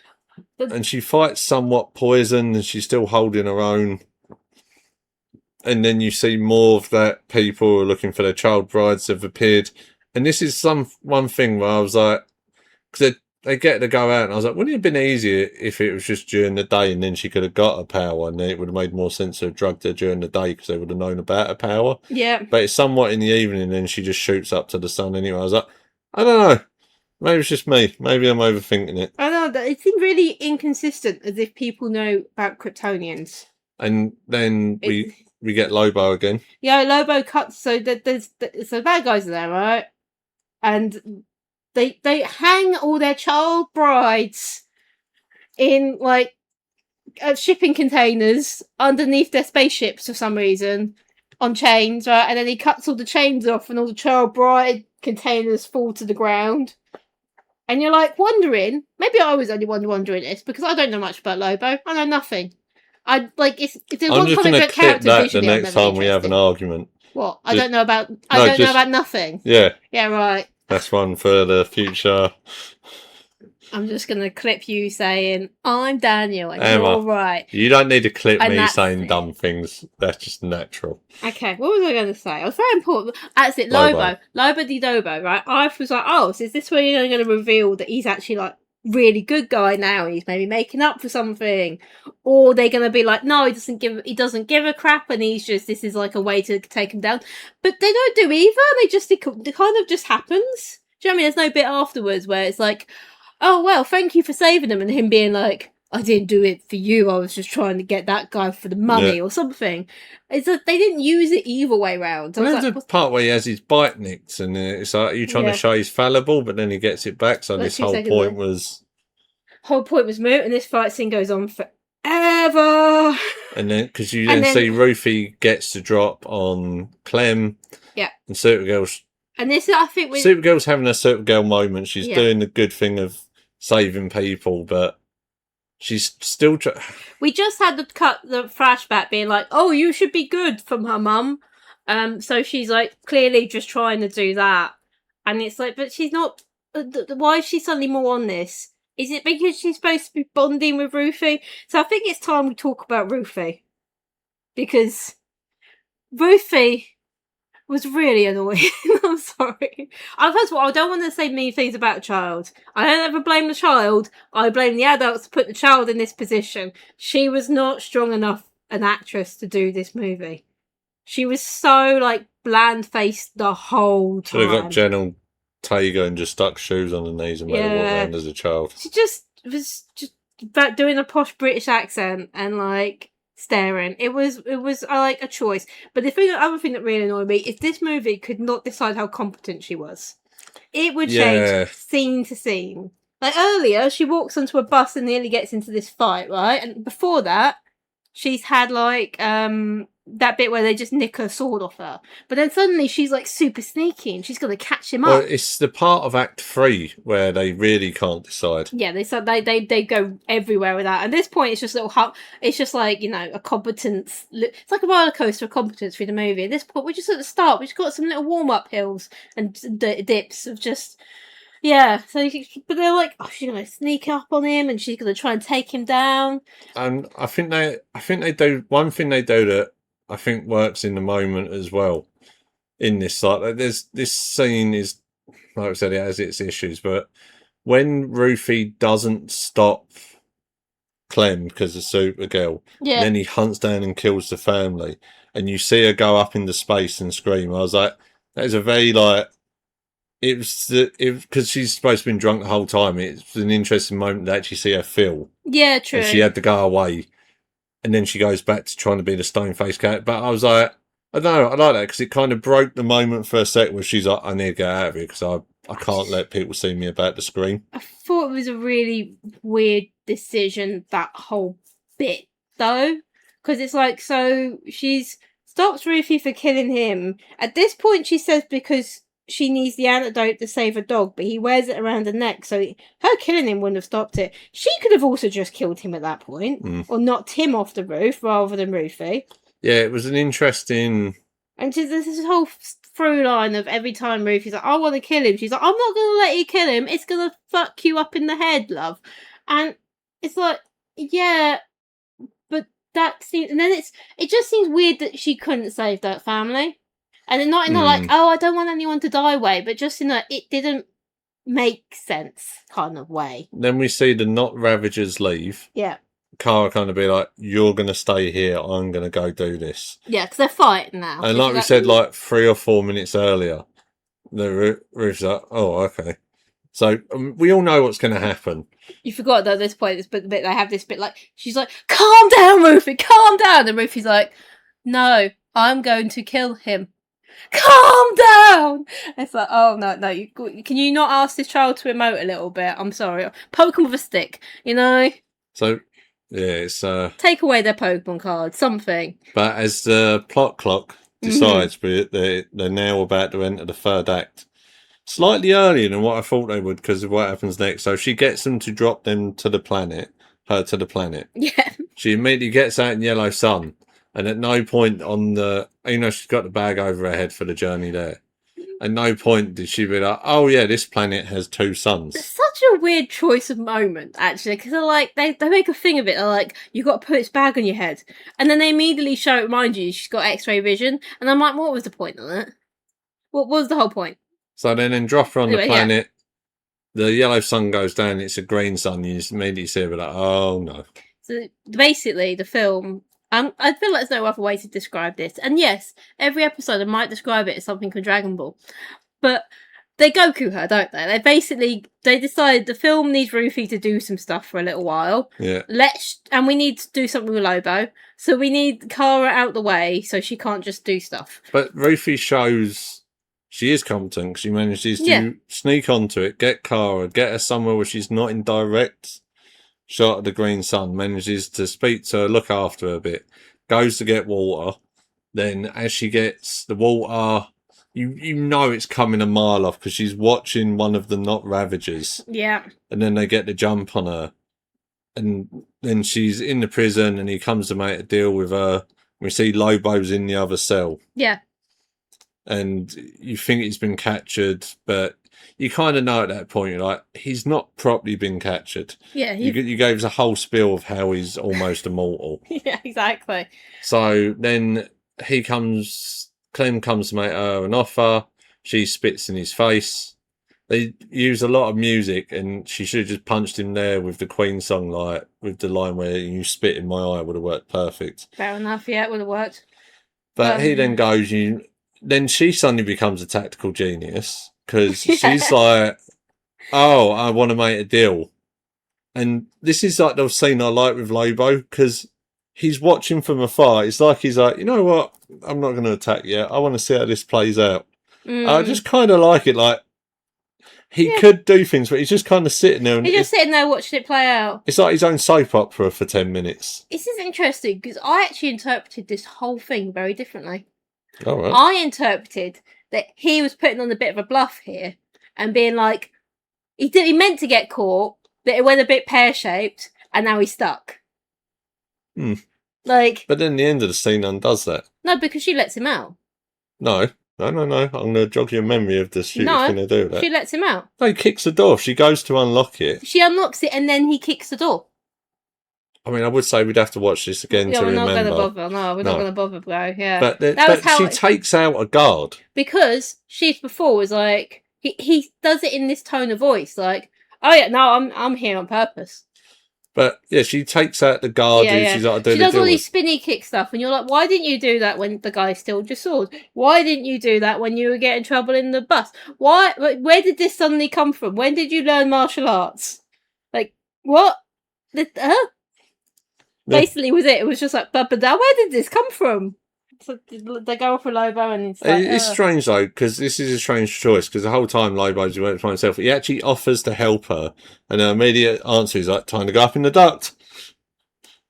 on?
And she fights somewhat poisoned and she's still holding her own. And then you see more of that people who are looking for their child brides have appeared. And this is one thing where I was like, because they get to go out, and I was like, wouldn't it have been easier if it was just during the day and then she could have got her power, and then it would have made more sense to have drugged her during the day because they would have known about her power.
Yeah.
But it's somewhat in the evening, and then she just shoots up to the sun anyway. I was like, I don't know. Maybe it's just me. Maybe I'm overthinking it.
I know, that it seemed really inconsistent, as if people know about Kryptonians.
And then we get Lobo again.
Yeah, Lobo cuts, so the bad guys are there, right? And they hang all their child brides in like shipping containers underneath their spaceships for some reason on chains, right? And then he cuts all the chains off and all the child bride containers fall to the ground. And you're like wondering, maybe I was only wondering this because I don't know much about Lobo. I know nothing. I'm just going to clip that
the next time we have an argument.
What? I don't know about nothing.
Yeah.
Yeah, right.
That's one for the future.
I'm just going to clip you saying, I'm Daniel, and Emma, you're right.
You don't need to clip me saying dumb things. That's just natural.
Okay, what was I going to say? I was very important. That's it, Lobo di Dobo, right? I was like, oh, so is this where you're going to reveal that he's actually like really good guy now and he's maybe making up for something? Or they're going to be like, no, he doesn't give a crap and he's just, this is like a way to take him down. But they don't do either. It kind of just happens. Do you know what I mean? There's no bit afterwards where it's like, oh, well, thank you for saving him, and him being like, I didn't do it for you, I was just trying to get that guy for the money or something. It's like they didn't use it either way round.
There's a part where he has his bite nicked, and it's like, you're trying to show he's fallible, but then he gets it back, so this whole point was
moot, and this fight scene goes on forever.
And then, because you then see Rufy gets to drop on Clem, and Supergirl's...
And this, I think,
Supergirl's having a Supergirl moment. She's doing the good thing of saving people, but she's still...
We just had the flashback being like, oh, you should be good, from her mum. So she's like clearly just trying to do that. And it's like, but she's not... Why is she suddenly more on this? Is it because she's supposed to be bonding with Rufy? So I think it's time we talk about Rufy. Because Rufy was really annoying. I'm sorry. First of all, I don't want to say mean things about a child. I don't ever blame the child. I blame the adults to put the child in this position. She was not strong enough an actress to do this movie. She was so, like, bland-faced the whole time.
So they got General Tiger and just stuck shoes on her knees and made her walk around as a child.
She just was just about doing a posh British accent and, like, staring. It was I like a choice. But the other thing that really annoyed me is this movie could not decide how competent she was. It would
Yeah.
change scene to scene. Like earlier, she walks onto a bus and nearly gets into this fight, right? And before that, she's had like that bit where they just nick her sword off her. But then suddenly she's like super sneaky and she's gonna catch him
Well,
up.
it's the part of Act 3 where they really can't decide.
Yeah, they said they go everywhere with that. At this point, it's just it's just like, you know, a competence. It's like a roller coaster of competence through the movie. At this point, we're just at the start. We've just got some little warm up hills and dips of just. Yeah, but they're like, oh, she's gonna sneak up on him and she's gonna try and take him down.
And I think they do one thing they do that I think works in the moment as well. In this, like, there's this scene is, like I said, it has its issues, but when Rufy doesn't stop Clem because of Supergirl,
Yeah,
then he hunts down and kills the family, and you see her go up into space and scream. I was like, that is a very like. It was because she's supposed to have been drunk the whole time. It's an interesting moment to actually see her feel.
yeah, true.
And she had to go away, and then she goes back to trying to be the stone faced cat. But I was like, I don't know, I like that because it kind of broke the moment for a second where she's like, I need to get out of here because I can't let people see me about the screen.
I thought it was a really weird decision, that whole bit, though. Because it's like, so she's stops Rufy for killing him. At this point, she says because she needs the antidote to save a dog, but he wears it around her neck, so her killing him wouldn't have stopped it. She could have also just killed him at that point, or knocked him off the roof rather than Rufy.
Yeah, it was an interesting.
And just this whole through line of every time Rufy's like, I want to kill him. She's like, I'm not going to let you kill him. It's going to fuck you up in the head, love. And it's like, yeah, but that seems, and then it just seems weird that she couldn't save that family. And then not in the like, oh, I don't want anyone to die way, but just in a, it didn't make sense kind of way.
Then we see the Not Ravagers leave.
Yeah.
Kara kind of be like, you're going to stay here, I'm going to go do this.
Yeah, because they're fighting now.
And like we said, like 3 or 4 minutes earlier, the roof's like, oh, okay. So we all know what's going to happen.
You forgot that at this point, they have this bit like, she's like, calm down, Rufy, calm down. And Rufy's like, no, I'm going to kill him. Calm down. It's like, oh no, can you not ask this child to emote a little bit? I'm sorry. Poke him with a stick, you know?
So, yeah, it's...
take away their Pokemon cards, something.
But as the plot clock decides, they're now about to enter the third act. Slightly earlier than what I thought they would because of what happens next. So she gets them to drop them to the planet, her to the planet.
Yeah.
She immediately gets out in Yellow Sun. And at no point on the, you know, she's got the bag over her head for the journey there. At no point did she be like, oh yeah, this planet has 2 suns.
It's such a weird choice of moment, actually, because they're like, they make a thing of it. They're like, you've got to put this bag on your head. And then they immediately remind you she's got x-ray vision. And I'm like, what was the point of that? What was the whole point?
So then drop her on the planet. Yeah. The yellow sun goes down. It's a green sun. You just immediately see it, like, oh no.
So basically, the film... I feel like there's no other way to describe this. And yes, every episode I might describe it as something from Dragon Ball. But they Goku her, don't they? They decide the film needs Rufy to do some stuff for a little while.
Yeah.
And we need to do something with Lobo. So we need Kara out the way so she can't just do stuff.
But Rufy shows she is competent. She manages to sneak onto it, get Kara, get her somewhere where she's not in direct shot of the green sun, manages to speak to her, look after her a bit, goes to get water. Then as she gets the water, you know it's coming a mile off because she's watching one of the Not Ravagers.
Yeah.
And then they get the jump on her. And then she's in the prison and he comes to make a deal with her. We see Lobo's in the other cell.
Yeah.
And you think he's been captured, but you kind of know at that point, you're like, he's not properly been captured. Yeah. You gave us a whole spiel of how he's almost immortal.
Yeah, exactly.
So then Clem comes to make her an offer. She spits in his face. They use a lot of music, and she should have just punched him there with the Queen song, like with the line where you spit in my eye would have worked perfect.
Fair enough, yeah, it would have worked.
But he then goes, then she suddenly becomes a tactical genius because she's like, oh, I want to make a deal. And this is like the scene I like with Lobo because he's watching from afar. It's like he's like, you know what? I'm not going to attack yet. I want to see how this plays out. I just kind of like it. Like, he could do things, but he's just kind of sitting there. And
he's just sitting there watching it play out.
It's like his own soap opera for 10 minutes.
This is interesting because I actually interpreted this whole thing very differently.
All right.
I interpreted that he was putting on a bit of a bluff here and being like, he meant to get caught, but it went a bit pear-shaped, and now he's stuck. Like,
but then the end of the scene undoes that.
No, because she lets him out.
No. I'm going to jog your memory of the shoot. No, going to do that.
She lets him out.
No, he kicks the door. She goes to unlock it.
She unlocks it, and then he kicks the door.
I mean, I would say we'd have to watch this again to remember.
We're not going to bother. No, we're not going to bother, bro. Yeah.
But she takes out a guard.
Because she before was like, he does it in this tone of voice, like, oh yeah, no, I'm here on purpose.
But yeah, she takes out the guard. Yeah. She's like,
she does all these spinny kick stuff, and you're like, why didn't you do that when the guy stole your sword? Why didn't you do that when you were getting trouble in the bus? Why? Where did this suddenly come from? When did you learn martial arts? Like, what? Basically, was it? It was just like, where did this come from? So they go off with Lobo, and it's like,
it's strange though, because this is a strange choice. Because the whole time Lobo's working for himself, he actually offers to help her, and her immediate answer is like, "Time to go up in the duct."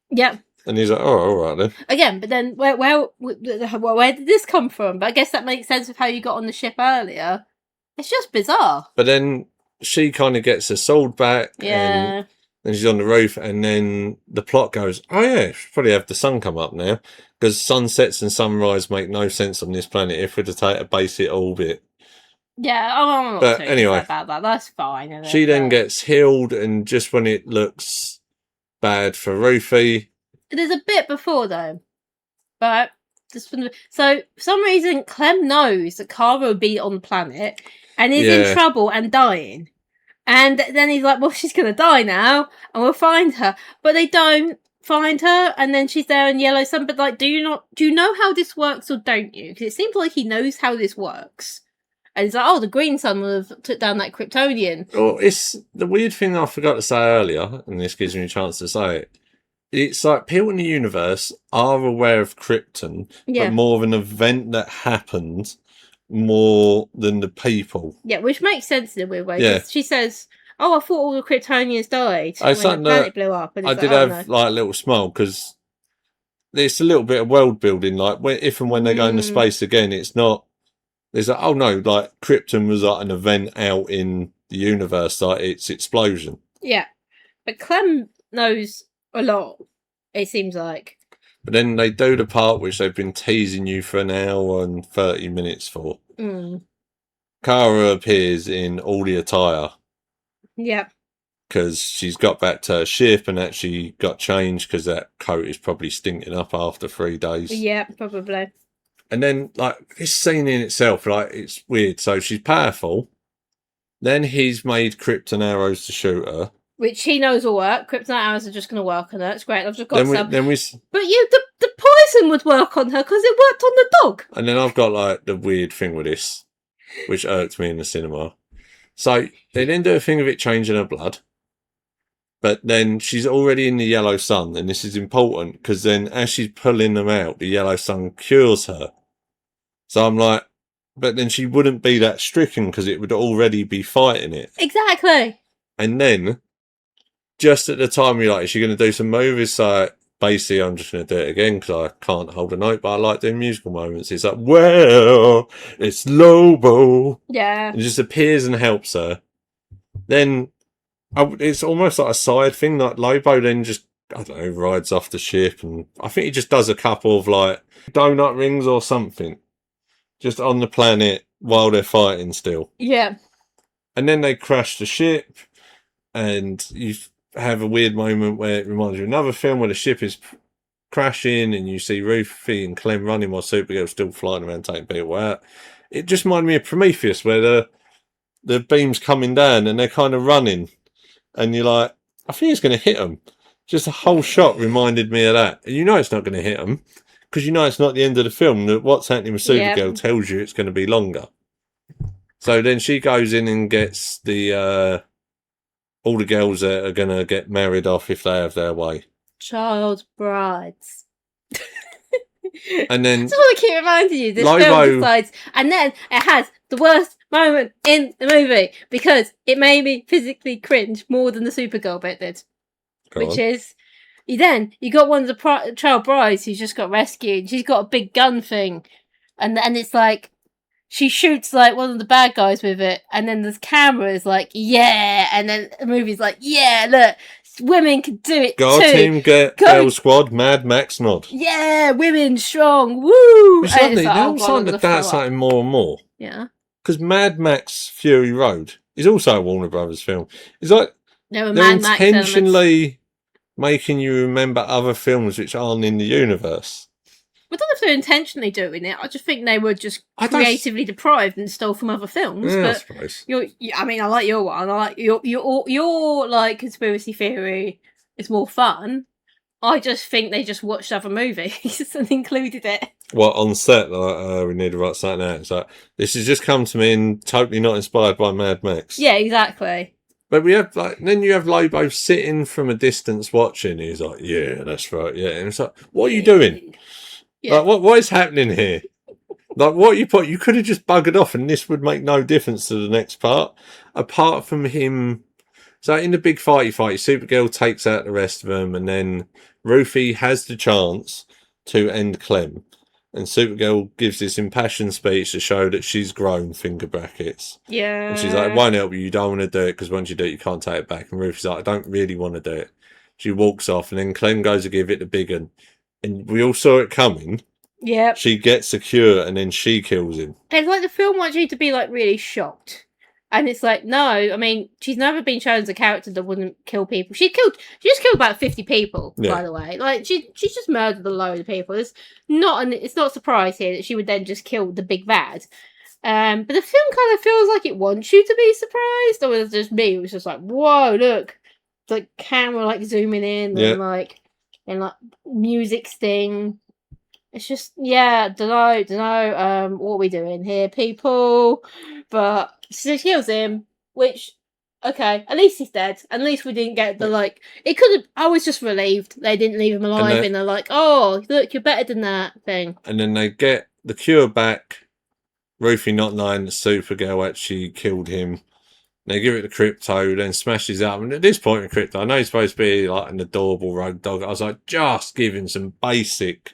Yep.
And he's like, "Oh, all right then."
Again, but then where did this come from? But I guess that makes sense of how you got on the ship earlier. It's just bizarre.
But then she kind of gets her sword back.
Yeah.
And she's on the roof, and then the plot goes, oh yeah, should probably have the sun come up now, because sunsets and sunrise make no sense on this planet if we're to take a basic orbit.
Yeah, I'm not
but anyway,
about that. That's fine.
She then gets healed, and just when it looks bad for Rufy...
There's a bit before, though. But so, for some reason, Clem knows that Kara will be on the planet, and is in trouble and dying. And then he's like, well, she's going to die now, and we'll find her. But they don't find her, and then she's there in yellow sun. But, like, do you know how this works, or don't you? Because it seems like he knows how this works. And he's like, oh, the green sun will have took down that Kryptonian.
Well, it's the weird thing I forgot to say earlier, and this gives me a chance to say it. It's like people in the universe are aware of Krypton, but more of an event that happened more than the people.
Yeah, which makes sense in a weird way. Yeah. She says, oh, I thought all the Kryptonians died when the planet blew up. And
I did have like a little smile, because it's a little bit of world building. Like, if and when they go into space again, it's not... There's like, oh no, like Krypton was like an event out in the universe, like its explosion.
Yeah. But Clem knows a lot, it seems like.
But then they do the part which they've been teasing you for an hour and 30 minutes for. Kara appears in all the attire.
Yep.
Because she's got back to her ship and actually got changed, because that coat is probably stinking up after 3 days.
Yeah, probably.
And then, like, this scene in itself, like, it's weird. So she's powerful. Then he's made krypton arrows to shoot her.
Which he knows will work. Kryptonite arrows are just going to work on her. It's great. I've just got some. But the poison would work on her because it worked on the dog.
And then I've got, like, the weird thing with this, which irked me in the cinema. So they then do a thing of it changing her blood. But then she's already in the yellow sun. And this is important because then as she's pulling them out, the yellow sun cures her. So I'm like, but then she wouldn't be that stricken because it would already be fighting it.
Exactly.
And then, just at the time you're like, is she going to do some movies? So basically, I'm just going to do it again because I can't hold a note, but I like doing musical moments. It's like, well, it's Lobo.
Yeah.
It just appears and helps her. Then, it's almost like a side thing. Like Lobo then just, I don't know, rides off the ship. And I think he just does a couple of like donut rings or something. Just on the planet while they're fighting still.
Yeah.
And then they crash the ship. And you have a weird moment where it reminds you of another film where the ship is crashing and you see Rufy and Clem running while Supergirl's still flying around taking people out. It just reminded me of Prometheus where the beam's coming down and they're kind of running. And you're like, I think it's going to hit them. Just the whole shot reminded me of that. And you know it's not going to hit them. Because you know it's not the end of the film. That what's happening with Supergirl tells you it's going to be longer. So then she goes in and gets the all the girls that are going to get married off if they have their way.
child brides.
And then
I just want to keep reminding you, this
Lobo-
film decides, and then it has the worst moment in the movie because it made me physically cringe more than the Supergirl bit did.
Go
Which
on.
is, you got one of the child brides who's just got rescued. She's got a big gun thing, and it's like she shoots like one of the bad guys with it, and then the camera is like, yeah, and then the movie's like, yeah, look, women can do it
Go
too.
team, get Girl Squad, Mad Max nod.
Yeah, women strong, woo!
It's
And
lovely.
it's like,
Now
oh,
I'm
God,
starting
I'm
to
gonna
doubt
throw up.
something more and more.
Yeah.
Because Mad Max Fury Road is also a Warner Brothers film. It's like
There were
they're
Mad Max elements.
intentionally making you remember other films which aren't in the universe.
I don't know if they're intentionally doing it. I just think they were just
I don't-
creatively deprived and stole from other films.
Yeah, I
But
suppose.
I mean, I like your one. I like your like conspiracy theory is more fun. I just think they just watched other movies and included it.
Well, on set, like, we need to write something out. It's like, this has just come to me and totally not inspired by Mad Max.
Yeah, exactly.
But we have then you have Lobo sitting from a distance watching. He's like, yeah, that's right, yeah. And it's like, what are you doing?
Yeah.
Like, what is happening here? Like, what you could have just buggered off, and this would make no difference to the next part, apart from him. So in the big fight, Supergirl takes out the rest of them, and then Rufy has the chance to end Clem. And Supergirl gives this impassioned speech to show that she's grown, finger brackets.
Yeah.
And she's like, it won't help you, you don't want to do it, because once you do it, you can't take it back. And Rufy's like, I don't really want to do it. She walks off, and then Clem goes to give it the big one. And we all saw it coming.
Yep.
She gets secure, and then she kills him.
It's like the film wants you to be like really shocked. And it's like, no, I mean, she's never been shown as a character that wouldn't kill people. She just killed about 50 people, by the way. Like, she's just murdered a load of people. It's not a surprise here that she would then just kill the big bad. But the film kind of feels like it wants you to be surprised, or was it just me? It was just like, whoa, look, the camera like zooming in and like music sting. It's just, yeah, don't know, what are we doing here, people? But she kills him, which, okay, at least he's dead. At least we didn't get the, like, it could have, I was just relieved they didn't leave him alive and they're like, oh, look, you're better than that thing.
And then they get the cure back, Rufy not knowing that Supergirl actually killed him. They give it to Crypto, then smashes up. And at this point in Crypto, I know he's supposed to be like an adorable road dog. I was like, just give him some basic,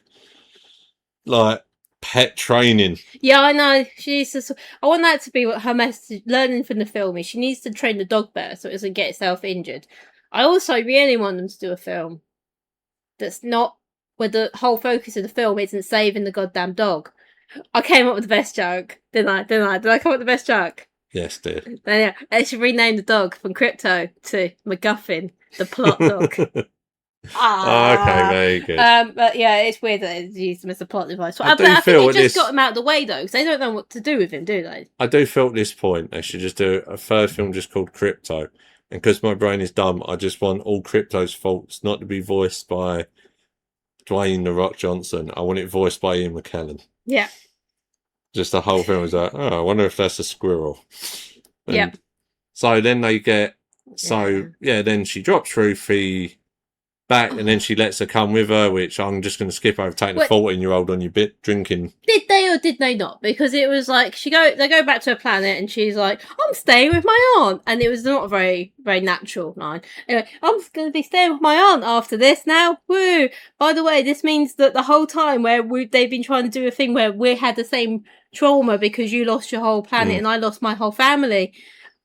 like, pet training.
Yeah, I know. I want that to be what her message, learning from the film is. She needs to train the dog better so it doesn't get itself injured. I also really want them to do a film that's not, where the whole focus of the film isn't saving the goddamn dog. I came up with the best joke, didn't I? Did I come up with the best joke?
Yes, dear.
Then yeah, they should rename the dog from Crypto to MacGuffin, the plot dog.
Okay, very good.
But yeah, it's weird that it's used him as a plot device.
I
think it just got him out of the way though, because they don't know what to do with him, do they?
I do feel at this point they should just do a third film just called Crypto. And because my brain is dumb, I just want all Crypto's faults not to be voiced by Dwayne The Rock Johnson. I want it voiced by Ian McKellen.
Yeah.
Just the whole film is like, oh, I wonder if that's a squirrel.
Yeah.
So then they get, then she drops Rufy back, and then she lets her come with her, which I'm just going to skip over taking a 14-year-old on your bit drinking.
Did they or did they not? Because it was like they go back to her planet and she's like, I'm staying with my aunt, and it was not a very, very natural line. Anyway, I'm going to be staying with my aunt after this now. Woo! By the way, this means that the whole time where they've been trying to do a thing where we had the same trauma because you lost your whole planet and I lost my whole family,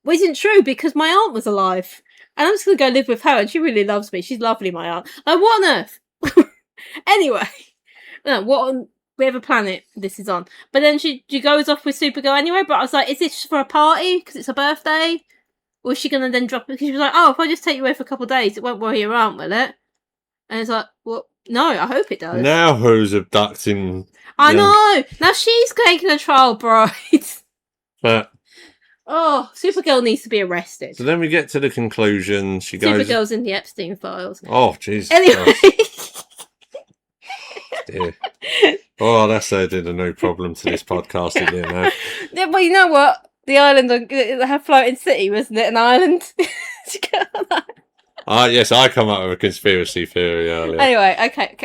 wasn't true because my aunt was alive. And I'm just going to go live with her, and she really loves me. She's lovely, my aunt. Like, what on earth? Anyway, whatever planet this is on. But then she goes off with Supergirl anyway, but I was like, is this just for a party? Because it's her birthday? Or is she going to then drop it? Because she was like, oh, if I just take you away for a couple of days, it won't worry your aunt, will it? And it's like, well, no, I hope it does.
Now who's abducting?
I know! Now she's taking a trial bride.
But
oh, Supergirl needs to be arrested.
So then we get to the conclusion. She goes,
Supergirl's in the Epstein files.
Oh, Jesus.
Anyway.
Dear. Oh, that's added a new problem to this podcast again now.
Yeah, well, you know what? The island, her floating city, wasn't it? An island?
Yes, I come up with a conspiracy theory earlier.
Anyway, okay.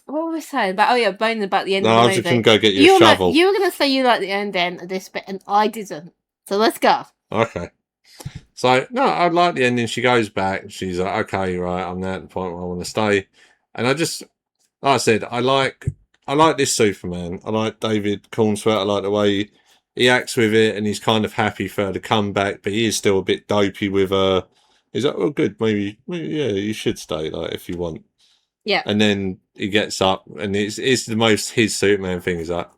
What were we saying about? Oh yeah, moaning about the end
No,
of
I
the
was
movie.
just going to go get you a shovel.
You were going to say you liked the end of this bit, and I didn't. So let's go.
Okay. So, no, I like the ending. She goes back. She's like, okay, right, I'm now at the point where I want to stay. And I just, like I said, I like this Superman. I like David Cornsweet. I like the way he acts with it, and he's kind of happy for her to come back, but he is still a bit dopey with her. He's like, well, good, maybe yeah, you should stay, like, if you want.
Yeah.
And then he gets up, and it's the most his Superman thing is like,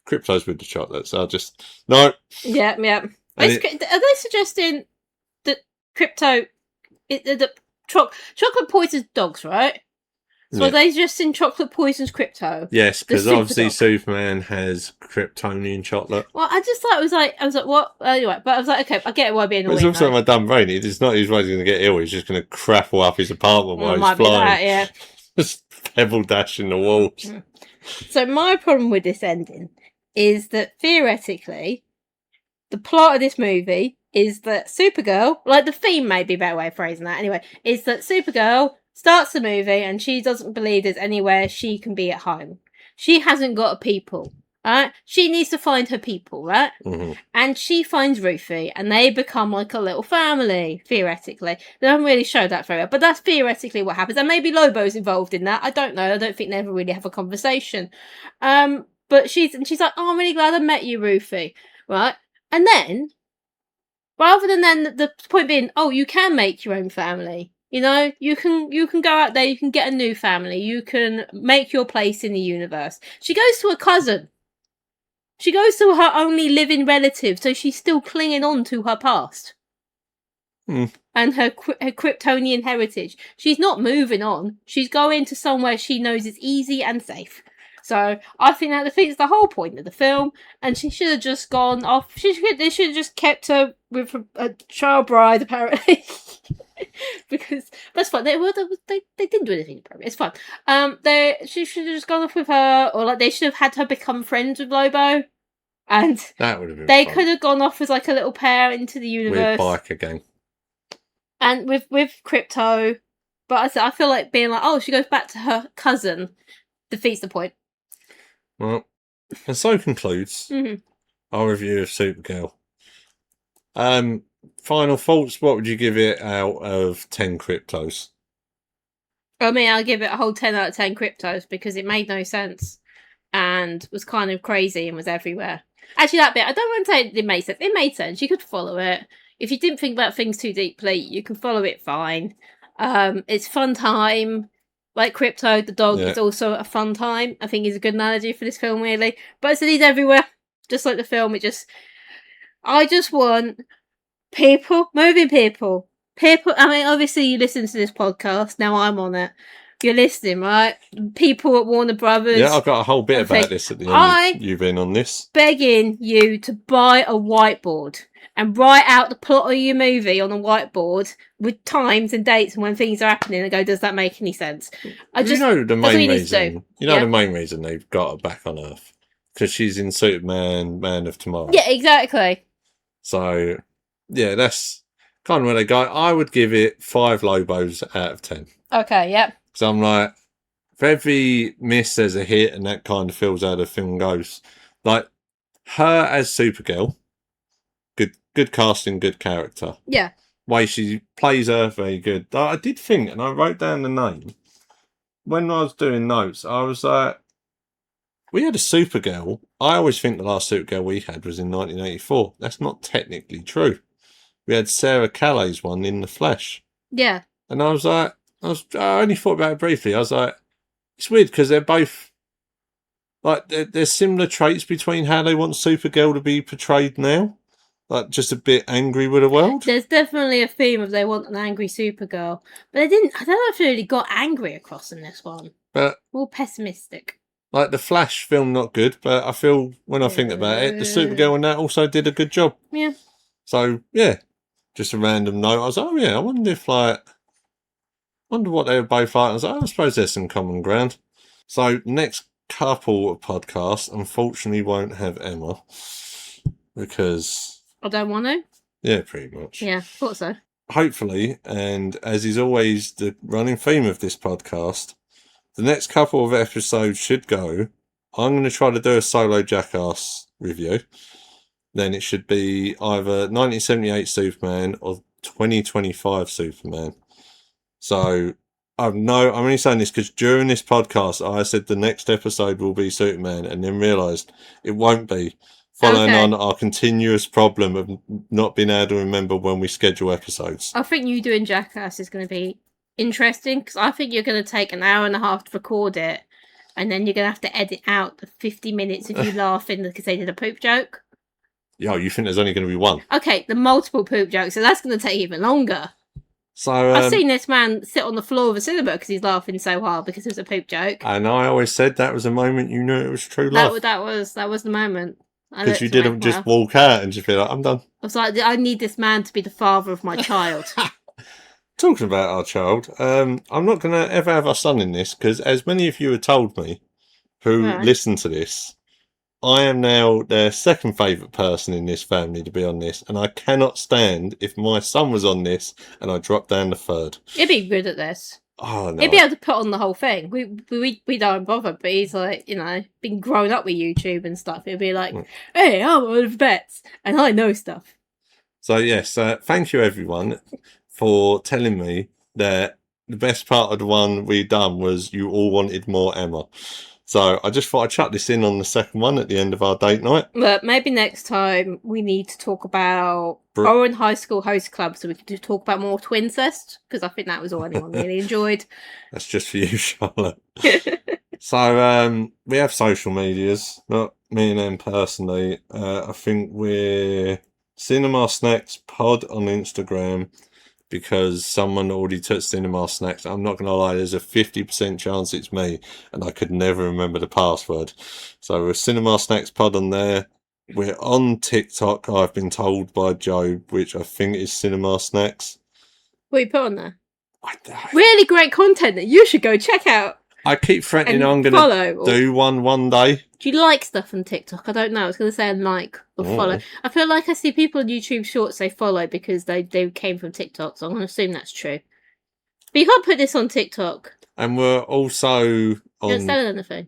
Crypto's with the chocolates. So I just, no.
Yeah. Are they suggesting that Crypto, the chocolate poisons dogs, right? So are they suggesting chocolate poisons Crypto?
Yes, because obviously Superman has Kryptonian chocolate.
Well, I just thought I was like, what? Anyway, but I was like, okay, I get it why being annoying.
It's also my dumb brain. It's not his way he's going to get ill. He's just going to crapple up his apartment while he's flying. That, yeah. Just pebble dashing the walls.
So my problem with this ending is that theoretically, the plot of this movie is that Supergirl, like the theme may be a better way of phrasing that anyway, is that Supergirl starts the movie and she doesn't believe there's anywhere she can be at home. She hasn't got a people, right? She needs to find her people, right?
Mm-hmm.
And she finds Ruthie and they become like a little family, theoretically. They don't really show that very well, but that's theoretically what happens. And maybe Lobo's involved in that. I don't know. I don't think they ever really have a conversation. But she's like, oh, I'm really glad I met you, Ruthie, right? And then, rather than then the point being, oh, you can make your own family. You know, you can go out there, you can get a new family, you can make your place in the universe. She goes to her cousin. She goes to her only living relative, so she's still clinging on to her past. And her Kryptonian heritage. She's not moving on. She's going to somewhere she knows is easy and safe. So I think that defeats the whole point of the film, and she should have just gone off. They should have just kept her with a child bride, apparently, because that's fine. They didn't do anything appropriate. It's fine. She should have just gone off with her, or like they should have had her become friends with Lobo, and
that would have been.
They could have gone off as like a little pair into the universe.
With biker gang,
and with Crypto, but I feel like being like, oh, she goes back to her cousin, defeats the point.
Well, and so concludes our review of Supergirl. Final thoughts, what would you give it out of 10 Cryptos?
I mean, I'll give it a whole 10 out of 10 Cryptos because it made no sense and was kind of crazy and was everywhere. Actually, that bit, I don't want to say it made sense. It made sense. You could follow it. If you didn't think about things too deeply, you can follow it fine. It's fun time. Like Crypto, the dog, is also a fun time. I think is a good analogy for this film, really. But it's he's everywhere. Just like the film, I just want moving people. I mean, obviously you listen to this podcast. Now I'm on it. You're listening, right? People at Warner Brothers.
Yeah, I've got a whole bit about this at the end of you being on this.
Begging you to buy a whiteboard and write out the plot of your movie on a whiteboard with times and dates and when things are happening and go, does that make any sense?
The main reason. The main reason they've got her back on Earth. Because she's in Superman, Man of Tomorrow.
Yeah, exactly.
So, yeah, that's kind of where they go. I would give it 5 Lobos out of 10.
Okay, yep.
So I'm like, for every miss there's a hit, and that kind of feels how the film goes. Like, her as Supergirl, good casting, good character.
Yeah.
Way she plays her, very good. I did think, and I wrote down the name. When I was doing notes, I was like, we had a Supergirl. I always think the last Supergirl we had was in 1984. That's not technically true. We had Sarah Callies one in The Flash.
Yeah.
And I was like, I only thought about it briefly. I was like, it's weird because they're both, like, there's similar traits between how they want Supergirl to be portrayed now. Like, just a bit angry with the world.
There's definitely a theme of they want an angry Supergirl. But I don't know if they really got angry across in this one.
But
more pessimistic.
Like, the Flash film, not good, but I feel, when I think about it, the Supergirl in that also did a good job.
Yeah.
So, yeah. Just a random note. I was like, oh, yeah, I wonder what they were both like. I was like, I suppose there's some common ground. So, next couple of podcasts, unfortunately, won't have Emma. Because...
I don't want to.
Yeah, pretty much.
Yeah, thought so.
hopefully, and as is always the running theme of this podcast, the next couple of episodes should go. I'm going to try to do a solo Jackass review. Then it should be either 1978 Superman or 2025 Superman. So I'm only saying this because during this podcast I said the next episode will be Superman, and then realised it won't be. Following on our continuous problem of not being able to remember when we schedule episodes.
I think you doing Jackass is going to be interesting, because I think you're going to take an hour and a half to record it, and then you're going to have to edit out the 50 minutes of you laughing because they did a poop joke.
Yeah, you think there's only going to be one?
Okay, the multiple poop jokes, so that's going to take even longer.
So
I've seen this man sit on the floor of a cinema because he's laughing so hard because it was a poop joke.
And I always said that was a moment you knew it was true love.
That was the moment.
Because you didn't just walk out and just be like, I'm done.
I was like, I need this man to be the father of my child.
Talking about our child, I'm not going to ever have our son in this, because as many of you have told me who listen to this, I am now their second favourite person in this family to be on this, and I cannot stand if my son was on this and I dropped down the third.
He'd be good at this.
Oh, no.
He'd be able to put on the whole thing. We don't bother, but he's like, been growing up with YouTube and stuff. He'll be like, hey, I'm one of vets, and I know stuff.
So yes, thank you everyone for telling me that the best part of the one we done was you all wanted more Emma. So I just thought I'd chuck this in on the second one at the end of our date night.
But maybe next time we need to talk about Owen High School Host Club, so we could talk about more Twincest, because I think that was all anyone really enjoyed.
That's just for you, Charlotte. So we have social medias, not me and them personally. I think we're Cinema Snacks Pod on Instagram, because someone already took Cinema Snacks. I'm not going to lie, there's a 50% chance it's me, and I could never remember the password. So we're Cinema Snacks Pod on there. We're on TikTok, I've been told by Jobe, which I think is Cinema Snacks.
What you put on there? Really great content that you should go check out.
I keep threatening I'm going to do one day. Do
you like stuff on TikTok? I don't know. I was going to say like or follow. I feel like I see people on YouTube Shorts say follow because they came from TikTok, so I'm going to assume that's true. But you can't put this on TikTok.
And we're also on...
You're not selling anything.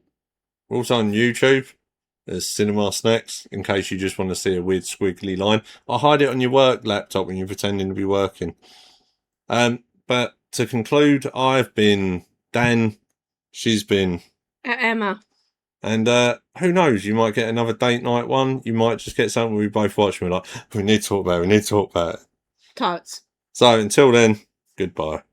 We're also on YouTube. There's Cinema Snacks, in case you just want to see a weird squiggly line. I'll hide it on your work laptop when you're pretending to be working. But to conclude, I've been Dan. She's been...
Emma.
And who knows, you might get another date night one. You might just get something we both watch and we're like, we need to talk about it.
Totes.
So until then, goodbye.